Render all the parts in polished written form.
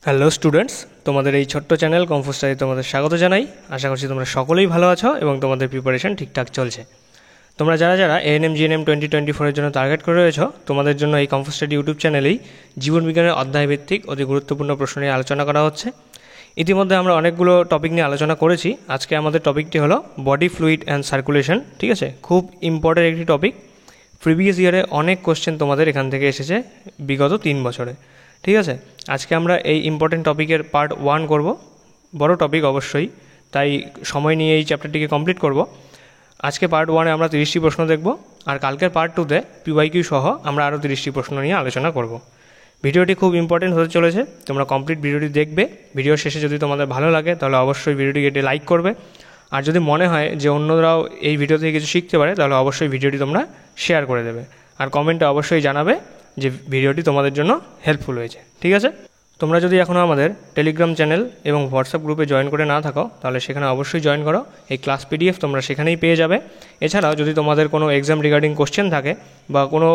Hello students, তোমাদের এই ছোট্ট চ্যানেল কম্পোস্টারে তোমাদের স্বাগত জানাই। আশা করছি তোমরা সকলেই ভালো আছো এবং তোমাদের প্রিপারেশন ঠিকঠাক চলছে। তোমরা যারা যারা এএনএম জিএনএম 2024-এর জন্য টার্গেট করে রয়েছো, তোমাদের জন্য এই কম্পোস্টার ইউটিউব চ্যানেলেই জীবনবিজ্ঞানের অধ্যায়ভিত্তিক অতি গুরুত্বপূর্ণ প্রশ্ন নিয়ে আলোচনা করা হচ্ছে। ইতিমধ্যে আমরা অনেকগুলো টপিক নিয়ে আলোচনা করেছি। আজকে আমাদের টপিকটি হলো বডি ফ্লুইড অ্যান্ড সার্কুলেশন। ঠিক আছে, খুব ইম্পর্টেন্ট একটি টপিক। প্রিভিয়াস ইয়ারে অনেক কোশ্চেন তোমাদের এখান থেকে এসেছে বিগত 3 বছরে। ঠিক আছে, আজকে আমরা এই ইম্পর্টেন্ট টপিকের পার্ট 1 করব। বড় টপিক অবশ্যই, তাই সময় নিয়ে এই চ্যাপ্টারটিকে কমপ্লিট করব। আজকে পার্ট 1-এ আমরা 30টি প্রশ্ন দেখব, আর কালকের পার্ট 2-তে পিওয়াইকিউ সহ আমরা আরও 30টি প্রশ্ন নিয়ে আলোচনা করব। ভিডিওটি খুব ইম্পর্টেন্ট হতে চলেছে, তোমরা কমপ্লিট ভিডিওটি দেখবে। ভিডিও শেষে যদি তোমাদের ভালো লাগে তাহলে অবশ্যই ভিডিওটিকে একটি লাইক করবে, আর যদি মনে হয় যে অন্যরাও এই ভিডিও থেকে কিছু শিখতে পারে তাহলে অবশ্যই ভিডিওটি তোমরা শেয়ার করে দেবে, আর কমেন্টে অবশ্যই জানাবে যে ভিডিওটি তোমাদের জন্য হেল্পফুল হয়েছে। ঠিক আছে, তোমরা যদি এখনও আমাদের টেলিগ্রাম চ্যানেল এবং হোয়াটসঅ্যাপ গ্রুপে জয়েন করে না থাকো তাহলে সেখানে অবশ্যই জয়েন করো। এই ক্লাস পিডিএফ তোমরা সেখানেই পেয়ে যাবে। এছাড়াও যদি তোমাদের কোনো এক্সাম রিগার্ডিং কোশ্চেন থাকে বা কোনো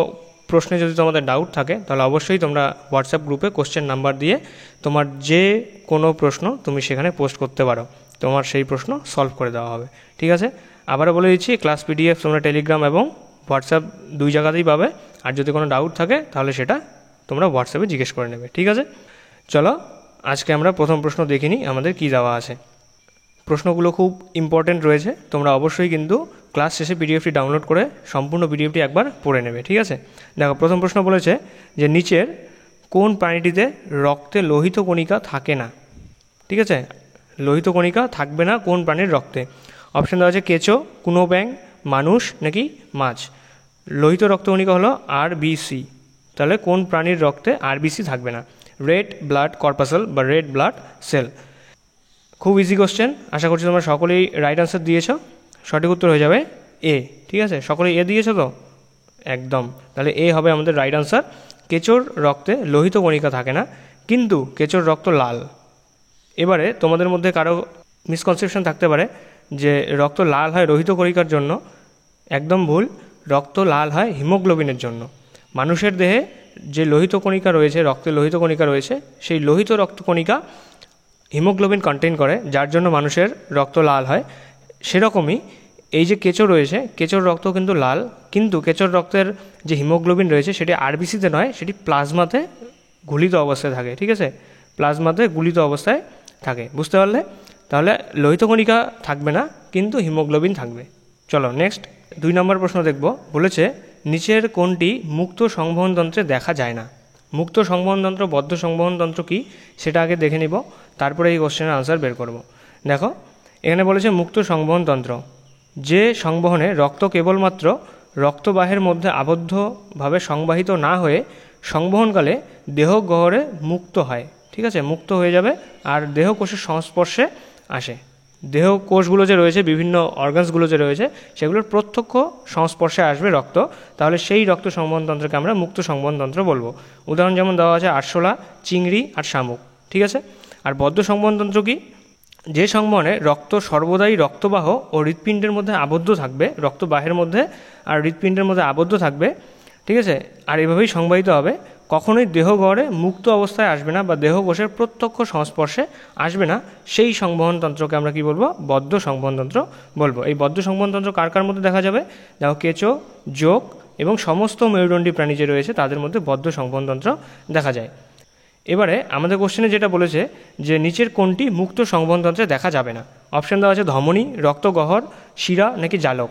প্রশ্নে যদি তোমাদের ডাউট থাকে তাহলে অবশ্যই তোমরা হোয়াটসঅ্যাপ গ্রুপে কোশ্চেন নাম্বার দিয়ে তোমার যে কোনো প্রশ্ন তুমি সেখানে পোস্ট করতে পারো, তোমার সেই প্রশ্ন সলভ করে দেওয়া হবে। ঠিক আছে, আবারও বলে দিচ্ছি, ক্লাস পিডিএফ তোমরা টেলিগ্রাম এবং হোয়াটসঅ্যাপ দুই জায়গাতেই পাবে, আর যদি কোনো ডাউট থাকে তাহলে সেটা তোমরা হোয়াটসঅ্যাপে জিজ্ঞেস করে নেবে। ঠিক আছে, চলো আজকে আমরা প্রথম প্রশ্ন দেখে নিই আমাদের কী দেওয়া আছে। প্রশ্নগুলো খুব ইম্পর্টেন্ট রয়েছে, তোমরা অবশ্যই কিন্তু ক্লাস শেষে পিডিএফটি ডাউনলোড করে সম্পূর্ণ পিডিএফটি একবার পড়ে নেবে। ঠিক আছে, দেখো প্রথম প্রশ্ন বলেছে যে নিচের কোন প্রাণীটিতে রক্তে লোহিত কণিকা থাকে না। ঠিক আছে, লোহিত কণিকা থাকবে না কোন প্রাণীর রক্তে? অপশান দেওয়া আছে কেঁচো, কুনো ব্যাঙ, মানুষ নাকি মাছ। লোহিত রক্তকণিকা হলো আরবিসি, তাহলে কোন প্রাণীর রক্তে আরবিসি থাকবে না? রেড ব্লাড কর্পাসেল বা রেড ব্লাড সেল। খুব ইজি কোশ্চেন, আশা করছি তোমরা সকলেই রাইট আনসার দিয়েছো। সঠিক উত্তর হয়ে যাবে এ। ঠিক আছে, সকলেই এ দিয়েছো তো? একদম, তাহলে এ হবে আমাদের রাইট আনসার। কেঁচোর রক্তে লোহিত কণিকা থাকে না, কিন্তু কেঁচোর রক্ত লাল। এবারে তোমাদের মধ্যে কারো মিসকনসেপশন থাকতে পারে যে রক্ত লাল হয় লোহিত কণিকার জন্য। একদম ভুল, রক্ত লাল হয় হিমোগ্লোবিনের জন্য। মানুষের দেহে যে লোহিত কণিকা রয়েছে, রক্তে লোহিত কণিকা রয়েছে, সেই লোহিত রক্তকণিকা হিমোগ্লোবিন কন্টেইন করে, যার জন্য মানুষের রক্ত লাল হয়। সেরকমই এই যে কেঁচো রয়েছে, কেঁচোর রক্ত কিন্তু লাল, কিন্তু কেঁচোর রক্তের যে হিমোগ্লোবিন রয়েছে সেটি আরবিসিতে নয়, সেটি প্লাজমাতে গুলিত অবস্থায় থাকে। ঠিক আছে, প্লাজমাতে গুলিত অবস্থায় থাকে। বুঝতে পারলে? তাহলে লোহিত কণিকা থাকবে না, কিন্তু হিমোগ্লোবিন থাকবে। চলো নেক্সট 2 নম্বর প্রশ্ন দেখব। বলেছে নিচের কোনটি মুক্ত সংবহনতন্ত্রে দেখা যায় না? মুক্ত সংবহনতন্ত্র, বদ্ধ সংবহনতন্ত্র কি সেটা আগে দেখে নিব, তারপরে এই কোশ্চেনের আনসার বের করব। দেখো এখানে বলেছে মুক্ত সংবহনতন্ত্র, যে সংবহনে রক্ত কেবলমাত্র রক্তবাহের মধ্যে আবদ্ধভাবে সংবাহিত না হয়ে সংবহনকালে দেহ গহ্বরে মুক্ত হয়। ঠিক আছে, মুক্ত হয়ে যাবে আর দেহ কোষের সংস্পর্শে আসে। দেহ কোষগুলো যে রয়েছে, বিভিন্ন অর্গানসগুলো যে রয়েছে, সেগুলোর প্রত্যক্ষ সংস্পর্শে আসবে রক্ত, তাহলে সেই রক্ত সংবহনতন্ত্রকে আমরা মুক্ত সংবহনতন্ত্র বলবো। উদাহরণ যেমন দেওয়া আছে আরশোলা, চিংড়ি আর শামুক। ঠিক আছে, আর বদ্ধ সংবহনতন্ত্র কি? যে সংবহনে রক্ত সর্বদাই রক্তবাহ ও হৃৎপিণ্ডের মধ্যে আবদ্ধ থাকবে, রক্তবাহের মধ্যে আর হৃৎপিণ্ডের মধ্যে আবদ্ধ থাকবে। ঠিক আছে, আর এভাবেই সংবাহিত হবে, কখনোই দেহ গহ্বরে মুক্ত অবস্থায় আসবে না বা দেহ কোষের প্রত্যক্ষ সংস্পর্শে আসবে না, সেই সংবহনতন্ত্রকে আমরা কি বলবো? বদ্ধ সংবহনতন্ত্র বলবো। এই বদ্ধ সংবহনতন্ত্র কার কার মধ্যে দেখা যাবে? দেখো কেঁচো, জোঁক এবং সমস্ত মেরুদণ্ডী প্রাণী যে রয়েছে তাদের মধ্যে বদ্ধ সংবহনতন্ত্র দেখা যায়। এবারে আমাদের কোশ্চেনে যেটা বলেছে যে নিচের কোনটি মুক্ত সংবহনতন্ত্রে দেখা যাবে না? অপশান দেওয়া আছে ধমনী, রক্তগহ্বর, শিরা নাকি জালক।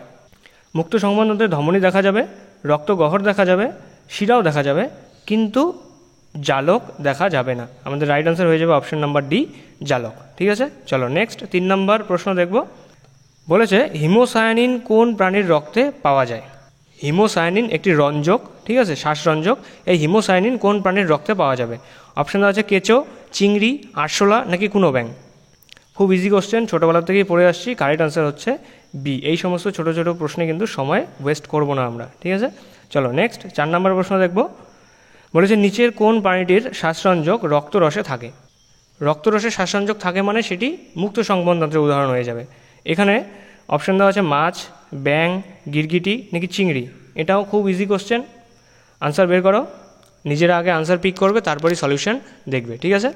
মুক্ত সংবহনতন্ত্রে ধমনী দেখা যাবে, রক্তগহ্বর দেখা যাবে, শিরাও দেখা যাবে, কিন্তু জালক দেখা যাবে না। আমাদের রাইট আনসার হয়ে যাবে অপশন নাম্বার ডি, জালক। ঠিক আছে, চলো নেক্সট 3 নম্বর প্রশ্ন দেখব। বলেছে হিমোসায়ানিন কোন প্রাণীর রক্তে পাওয়া যায়? হিমোসায়ানিন একটি রঞ্জক, ঠিক আছে, শ্বাসরঞ্জক। এই হিমোসায়ানিন কোন প্রাণীর রক্তে পাওয়া যাবে? অপশান দেওয়া আছে কেঁচো, চিংড়ি, আরশোলা নাকি কুনো ব্যাঙ। খুব ইজি কোশ্চেন, ছোটোবেলা থেকেই পড়ে আসছি। কারেক্ট আনসার হচ্ছে বি। এই সমস্ত ছোটো ছোটো প্রশ্নে কিন্তু সময় ওয়েস্ট করব না আমরা। ঠিক আছে, চলো নেক্সট 4 নম্বর প্রশ্ন দেখব। বলেছে নিচের কোন প্রাণীটির শ্বাসরঞ্জক রক্তরসে থাকে? রক্তরসে শ্বাসরঞ্জক থাকে মানে সেটি মুক্ত সংবহনতন্ত্রের উদাহরণ হয়ে যাবে। এখানে অপশান দেওয়া আছে মাছ, ব্যাঙ, গিরগিটি নাকি চিংড়ি। এটাও খুব ইজি কোশ্চেন, আনসার বের করো। নিজেরা আগে আনসার পিক করবে, তারপরেই সলিউশন দেখবে। ঠিক আছে,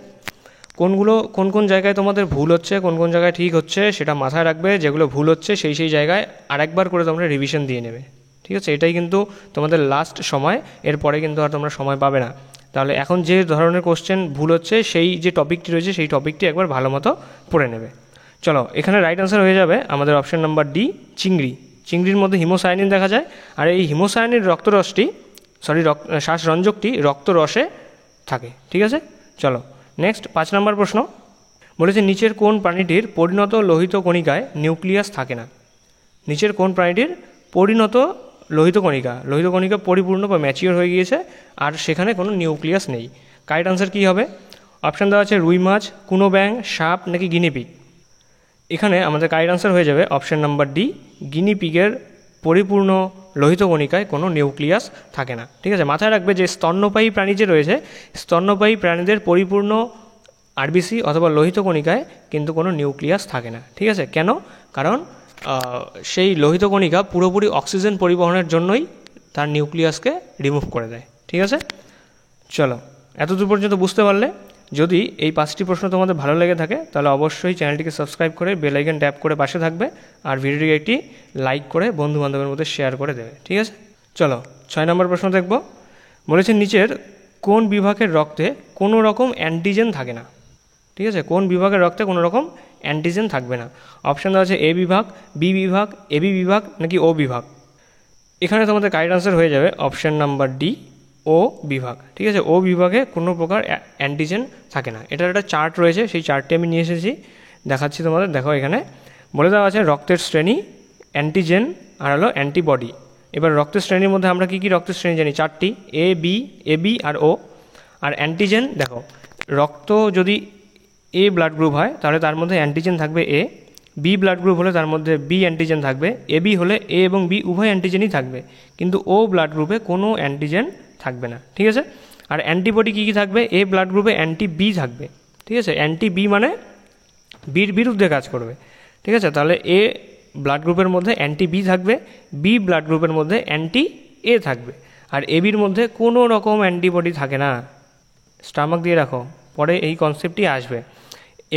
কোন কোন জায়গায় তোমাদের ভুল হচ্ছে, কোন কোন জায়গায় ঠিক হচ্ছে সেটা মাথায় রাখবে। যেগুলো ভুল হচ্ছে সেই জায়গায় আরেকবার করে তোমরা রিভিশন দিয়ে নেবে, ঠিক আছে? এটাই কিন্তু তোমাদের লাস্ট সময়, এরপরে কিন্তু আর তোমরা সময় পাবে না। তাহলে এখন যে ধরনের কোশ্চেন ভুল হচ্ছে সেই যে টপিকটি রয়েছে সেই টপিকটি একবার ভালো মতো পড়ে নেবে। চলো, এখানে রাইট অ্যান্সার হয়ে যাবে আমাদের অপশন নাম্বার ডি, চিংড়ি। চিংড়ির মধ্যে হিমোসায়ানিন দেখা যায়, আর এই হিমোসায়ানিন শ্বাসরঞ্জকটি রক্তরসে থাকে, ঠিক আছে? চলো নেক্সট 5 নম্বর প্রশ্ন বলেছে, নিচের কোন প্রাণীটির পরিণত লোহিত কণিকায় নিউক্লিয়াস থাকে না? নিচের কোন প্রাণীটির পরিণত লোহিত কণিকা পরিপূর্ণ বা ম্যাচিওর হয়ে গিয়েছে আর সেখানে কোনো নিউক্লিয়াস নেই? কারেক্ট আনসার কী হবে? অপশান দেওয়া আছে রুই মাছ, কুনো ব্যাং, সাপ নাকি গিনিপিগ। এখানে আমাদের কারেক্ট আনসার হয়ে যাবে অপশান নাম্বার ডি, গিনিপিগের পরিপূর্ণ লোহিত কণিকায় কোনো নিউক্লিয়াস থাকে না, ঠিক আছে? মাথায় রাখবে যে স্তন্যপায়ী প্রাণী যে রয়েছে, স্তন্যপায়ী প্রাণীদের পরিপূর্ণ আরবিসি অথবা লোহিত কণিকায় কিন্তু কোনো নিউক্লিয়াস থাকে না, ঠিক আছে? কেন? কারণ সেই লোহিত কণিকা পুরোপুরি অক্সিজেন পরিবহনের জন্যই তার নিউক্লিয়াসকে রিমুভ করে দেয়, ঠিক আছে? চলো, এতদূর পর্যন্ত বুঝতে পারলে? যদি এই 5টি প্রশ্ন তোমাদের ভালো লেগে থাকে তাহলে অবশ্যই চ্যানেলটিকে সাবস্ক্রাইব করে বেল আইকন ট্যাপ করে পাশে থাকবে, আর ভিডিওটিকে একটি লাইক করে বন্ধু বান্ধবের মধ্যে শেয়ার করে দেবে, ঠিক আছে? চলো 6 নম্বর প্রশ্ন দেখব। বলেছে, নিচের কোন বিভাগের রক্তে কোনো রকম অ্যান্টিজেন থাকে না? ঠিক আছে, কোন বিভাগের রক্তে কোনো রকম অ্যান্টিজেন থাকবে না? অপশান দেওয়া আছে এ বিভাগ, বি বিভাগ, এবি বিভাগ নাকি ও বিভাগ। এখানে তোমাদের কারেক্ট আনসার হয়ে যাবে অপশান নাম্বার ডি, ও বিভাগ, ঠিক আছে? ও বিভাগে কোনো প্রকার অ্যান্টিজেন থাকে না। এটার একটা চার্ট রয়েছে, সেই চার্টটি আমি নিয়ে এসেছি, দেখাচ্ছি তোমাদের। দেখো, এখানে বলে দেওয়া আছে রক্তের শ্রেণী, অ্যান্টিজেন আর হলো অ্যান্টিবডি। এবার রক্তের শ্রেণীর মধ্যে আমরা কী রক্তের শ্রেণী জানি? 4টি, A B, AB R O. R antigen, দেখো, রক্ত যদি এ ব্লাড গ্রুপ হয় তাহলে তার মধ্যে অ্যান্টিজেন থাকবে এ, বি ব্লাড গ্রুপ হলে তার মধ্যে বি অ্যান্টিজেন থাকবে, এবি হলে এ এবং বি উভয় অ্যান্টিজেনই থাকবে, কিন্তু ও ব্লাড গ্রুপে কোনো অ্যান্টিজেন থাকবে না, ঠিক আছে? আর অ্যান্টিবডি কী কী থাকবে? এ ব্লাড গ্রুপে অ্যান্টি বি থাকবে, ঠিক আছে? অ্যান্টি বি মানে বির বিরুদ্ধে কাজ করবে, ঠিক আছে? তাহলে এ ব্লাড গ্রুপের মধ্যে অ্যান্টি বি থাকবে, বি ব্লাড গ্রুপের মধ্যে অ্যান্টি এ থাকবে, আর এবির মধ্যে কোনো রকম অ্যান্টিবডি থাকে না। স্টামাক দিয়ে রাখো, পরে এই কনসেপ্টটি আসবে।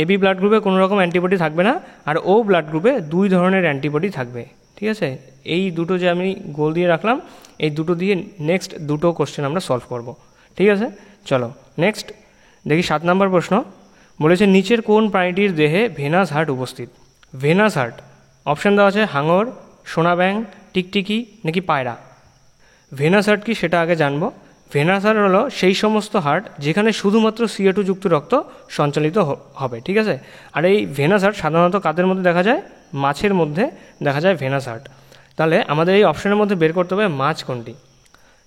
এবি ব্লাড গ্রুপে কোনো রকম অ্যান্টিবডি থাকবে না, আর ও ব্লাড গ্রুপে 2 ধরনের অ্যান্টিবডি থাকবে, ঠিক আছে? এই দুটো যে আমি গোল দিয়ে রাখলাম, এই দুটো দিয়ে নেক্সট দুটো কোশ্চেন আমরা সলভ করব, ঠিক আছে? চলো নেক্সট দেখি 7 নম্বর প্রশ্ন। বলেছে, নিচের কোন প্রাণীটির দেহে ভেনাস হার্ট উপস্থিত? ভেনাস হার্ট, অপশান দেওয়া আছে হাঙর, সোনা ব্যাং, টিকটিকি নাকি পায়রা। ভেনাস হার্ট কি সেটা আগে জানবো। ভেনাস হার্ট হলো সেই সমস্ত হার্ট যেখানে শুধুমাত্র CO2 যুক্ত রক্ত সঞ্চালিত হবে, ঠিক আছে? আর এই ভেনাস হার্ট সাধারণত কাদের মধ্যে দেখা যায়? মাছের মধ্যে দেখা যায় ভেনাস হার্ট। তাহলে আমাদের এই অপশনের মধ্যে বের করতে হবে মাছ কোনটি,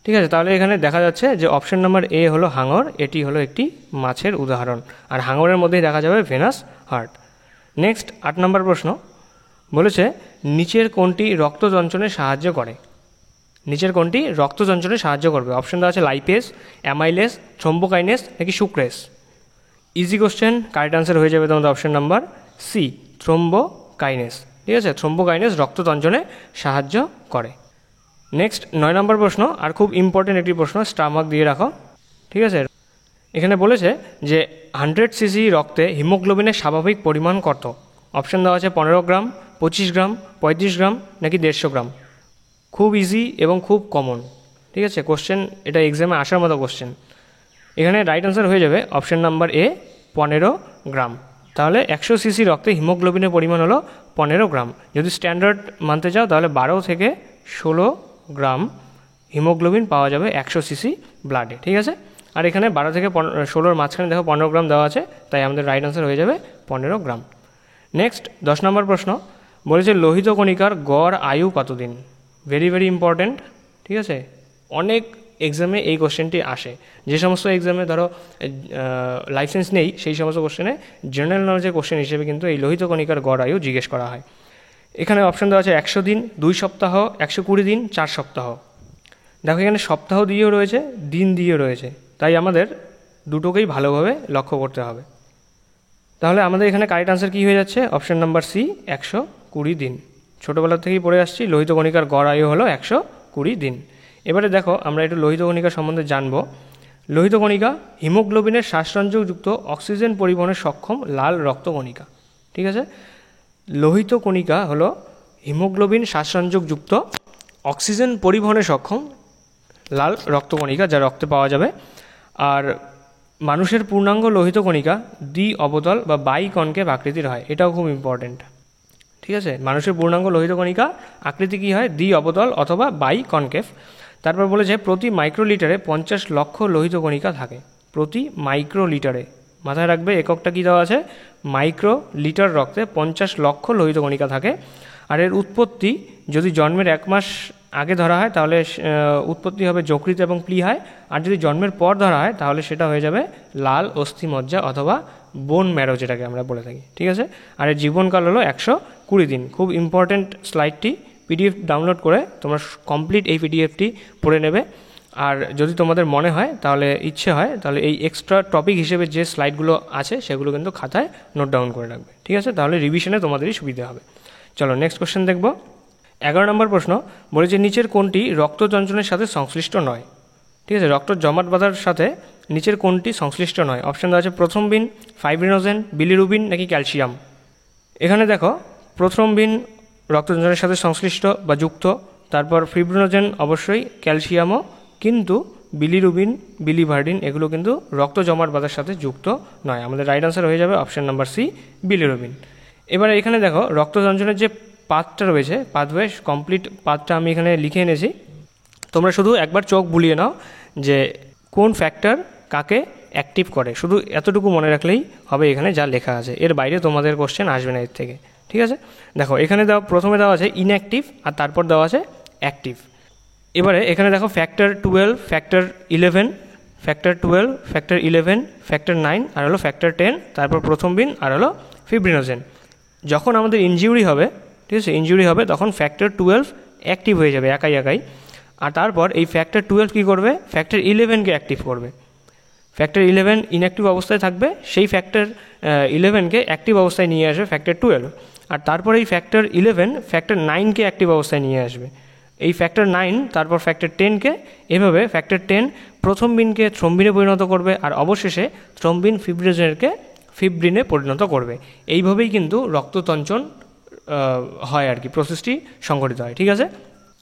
ঠিক আছে? তাহলে এখানে দেখা যাচ্ছে যে অপশন নাম্বার এ হলো হাঙর, এটি হলো একটি মাছের উদাহরণ, আর হাঙরের মধ্যেই দেখা যাবে ভেনাস হার্ট। নেক্সট 8 নম্বর প্রশ্ন বলেছে, নিচের কোনটি রক্ত চঞ্চনে সাহায্য করে? নিচের কোনটি রক্ত চঞ্চনে সাহায্য করবে? অপশন দেওয়া আছে লাইপেস, অ্যামাইলেস, থ্রোম্বোকাইনেস নাকি sucrose. Easy question, correct answer হয়ে যাবে তোমাদের অপশন নাম্বার সি, থ্রোম্বোকাইনেস, ঠিক আছে? থ্রোম্বোকাইনেস রক্ত চঞ্চনে সাহায্য করে। নেক্সট 9 নম্বর প্রশ্ন, আর খুব ইম্পর্টেন্ট একটি প্রশ্ন, স্টামাক দিয়ে রাখো, ঠিক আছে? এখানে বলেছে যে 100 সিসি রক্তে হিমোগ্লোবিনের স্বাভাবিক পরিমাণ কত? অপশন দেওয়া আছে 15 গ্রাম, 25 গ্রাম, 35 গ্রাম নাকি 150 গ্রাম। খুব ইজি এবং খুব কমন, ঠিক আছে? কোশ্চেন এটা এক্সামে আসার মতো কোশ্চেন। এখানে রাইট আনসার হয়ে যাবে অপশন নাম্বার এ, 15 গ্রাম। তাহলে 100 সিসি রক্তে হিমোগ্লোবিনের পরিমাণ হলো 15 গ্রাম। যদি স্ট্যান্ডার্ড মানতে চাও তাহলে 12 থেকে 16 গ্রাম হিমোগ্লোবিন পাওয়া যাবে 100 সিসি ব্লাডে, ঠিক আছে? আর এখানে 12 থেকে 16-র মাঝখানে দেখো 15 গ্রাম দেওয়া আছে, তাই আমাদের রাইট আনসার হয়ে যাবে 15 গ্রাম। নেক্সট 10 নম্বর প্রশ্ন বলেছে, লোহিত কণিকার গড় আয়ু কতদিন? ভেরি ভেরি ইম্পর্ট্যান্ট, ঠিক আছে? অনেক এক্সামে এই কোশ্চেনটি আসে। যে সমস্ত এক্সামে ধরো লাইসেন্স নেই সেই সমস্ত কোশ্চেনে জেনারেল নলেজের কোশ্চেন হিসেবে কিন্তু এই লোহিত কণিকার গড় আয়ু জিজ্ঞেস করা হয়। এখানে অপশন দেওয়া আছে 100 দিন, 2 সপ্তাহ, 120 দিন, 4 সপ্তাহ। দেখো এখানে সপ্তাহ দিয়েও রয়েছে, দিন দিয়েও রয়েছে, তাই আমাদের দুটোকেই ভালোভাবে লক্ষ্য করতে হবে। তাহলে আমাদের এখানে কারেক্ট আনসার কী হয়ে যাচ্ছে? অপশন নাম্বার সি, 120 দিন। ছোটোবেলা থেকেই পড়ে আসছি, লোহিত কণিকার গড় আয়ু হলো 120 দিন। এবারে দেখো আমরা একটু লোহিত কণিকা সম্বন্ধে জানবো। লোহিত কণিকা হিমোগ্লোবিনের শ্বাসরঞ্জকযুক্ত অক্সিজেন পরিবহনে সক্ষম লাল রক্তকণিকা। ঠিক আছে, লোহিত কণিকা হলো হিমোগ্লোবিন শ্বাসরঞ্জকযুক্ত অক্সিজেন পরিবহনে সক্ষম লাল রক্তকণিকা, যা রক্তে পাওয়া যাবে। আর মানুষের পূর্ণাঙ্গ লোহিত কণিকা দ্বি অবতল বা বাই কনকেভ আকৃতির হয়, এটাও খুব ইম্পর্টেন্ট। ঠিক আছে, মানুষের পূর্ণাঙ্গ লোহিত কণিকা আকৃতি কী হয়? দ্বি অবতল অথবা বাই কনকেভ। তারপর বলেছে প্রতি মাইক্রোলিটারে 50 লক্ষ লোহিত কণিকা থাকে। প্রতি মাইক্রোলিটারে, মাথায় রাখবে এককটা কী দেওয়া আছে, মাইক্রো লিটার রক্তে 50 লক্ষ লোহিত কণিকা থাকে। আর এর উৎপত্তি যদি জন্মের 1 মাস আগে ধরা হয় তাহলে উৎপত্তি হবে যকৃৎ এবং প্লীহায়, আর যদি জন্মের পর ধরা হয় তাহলে সেটা হয়ে যাবে লাল অস্থিমজ্জা অথবা বোন ম্যারো, যেটাকে আমরা বলে থাকি। ঠিক আছে, আর এর জীবনকাল হলো 120 দিন। খুব ইম্পর্টেন্ট স্লাইডটি, পিডিএফ ডাউনলোড করে তোমরা কমপ্লিট এই পিডিএফটি পড়ে নেবে। আর যদি তোমাদের মনে হয় তাহলে ইচ্ছে হয় তাহলে এই এক্সট্রা টপিক হিসেবে যে স্লাইডগুলো আছে সেগুলো কিন্তু খাতায় নোট ডাউন করে রাখবে। ঠিক আছে, তাহলে রিভিশনে তোমাদেরই সুবিধা হবে। চলো নেক্সট কোশ্চেন দেখব। 11 নম্বর প্রশ্ন বলেছে নিচের কোনটি রক্ত চঞ্চনের সাথে সংশ্লিষ্ট নয়? ঠিক আছে, রক্ত জমাট বাঁধার সাথে নিচের কোনটি সংশ্লিষ্ট নয়? অপশান দেওয়া আছে প্রথ্রম্বিন, ফাইব্রিনোজেন, বিলিরুবিন নাকি ক্যালসিয়াম। এখানে দেখো প্রথ্রম্বিন রক্ত চঞ্চনের সাথে সংশ্লিষ্ট বা যুক্ত, তারপর ফিব্রিনোজেন অবশ্যই, ক্যালসিয়ামও, কিন্তু বিলিরুবিন, বিলিভার্ডিন এগুলো কিন্তু রক্ত জমাট বাঁধার সাথে যুক্ত নয়। আমাদের রাইট আনসার হয়ে যাবে অপশান নাম্বার সি, বিলিরুবিন। এবারে এখানে দেখো রক্ত চঞ্চনের যে পাথটা রয়েছে, পাথওয়ে, কমপ্লিট পাথটা আমি এখানে লিখে এনেছি। তোমরা শুধু একবার চোখ বুলিয়ে নাও যে কোন ফ্যাক্টর কাকে অ্যাক্টিভ করে, শুধু এতটুকু মনে রাখলেই হবে এখানে যা লেখা আছে। এর বাইরে তোমাদের কোশ্চেন আসবে না এর থেকে। ঠিক আছে, দেখো এখানে প্রথমে দেওয়া আছে ইনঅ্যাক্টিভ আর তারপর দেওয়া আছে অ্যাক্টিভ। এবারে এখানে দেখো factor 12, factor 11, factor 12, factor 11, factor 9 আর হলো ফ্যাক্টর 10, তারপর প্রথ্রম্বিন আর হলো ফিব্রিনোজেন। যখন আমাদের ইনজিউরি হবে, ঠিক আছে, ইনজিউরি হবে তখন ফ্যাক্টর 12 অ্যাক্টিভ হয়ে যাবে একাই। আর তারপর এই ফ্যাক্টর 12 কী করবে? ফ্যাক্টর 11কে অ্যাক্টিভ করবে। ফ্যাক্টর 11 ইনঅ্যাক্টিভ অবস্থায় থাকবে, সেই ফ্যাক্টর 11কে অ্যাক্টিভ অবস্থায় নিয়ে আসবে ফ্যাক্টর 12। আর তারপর এই ফ্যাক্টর 11 ফ্যাক্টর 9কে অ্যাক্টিভ অবস্থায় নিয়ে আসবে। এই ফ্যাক্টর 9 তারপর ফ্যাক্টর 10কে, এভাবে ফ্যাক্টর 10 প্রথ্রম্বিনকে থ্রম্বিনে পরিণত করবে, আর অবশেষে থ্রম্বিন ফিব্রিনোজেনকে ফিব্রিনে পরিণত করবে। এইভাবেই কিন্তু রক্ততঞ্চন হয় আর কি, প্রসেসটি সংঘটিত হয়। ঠিক আছে,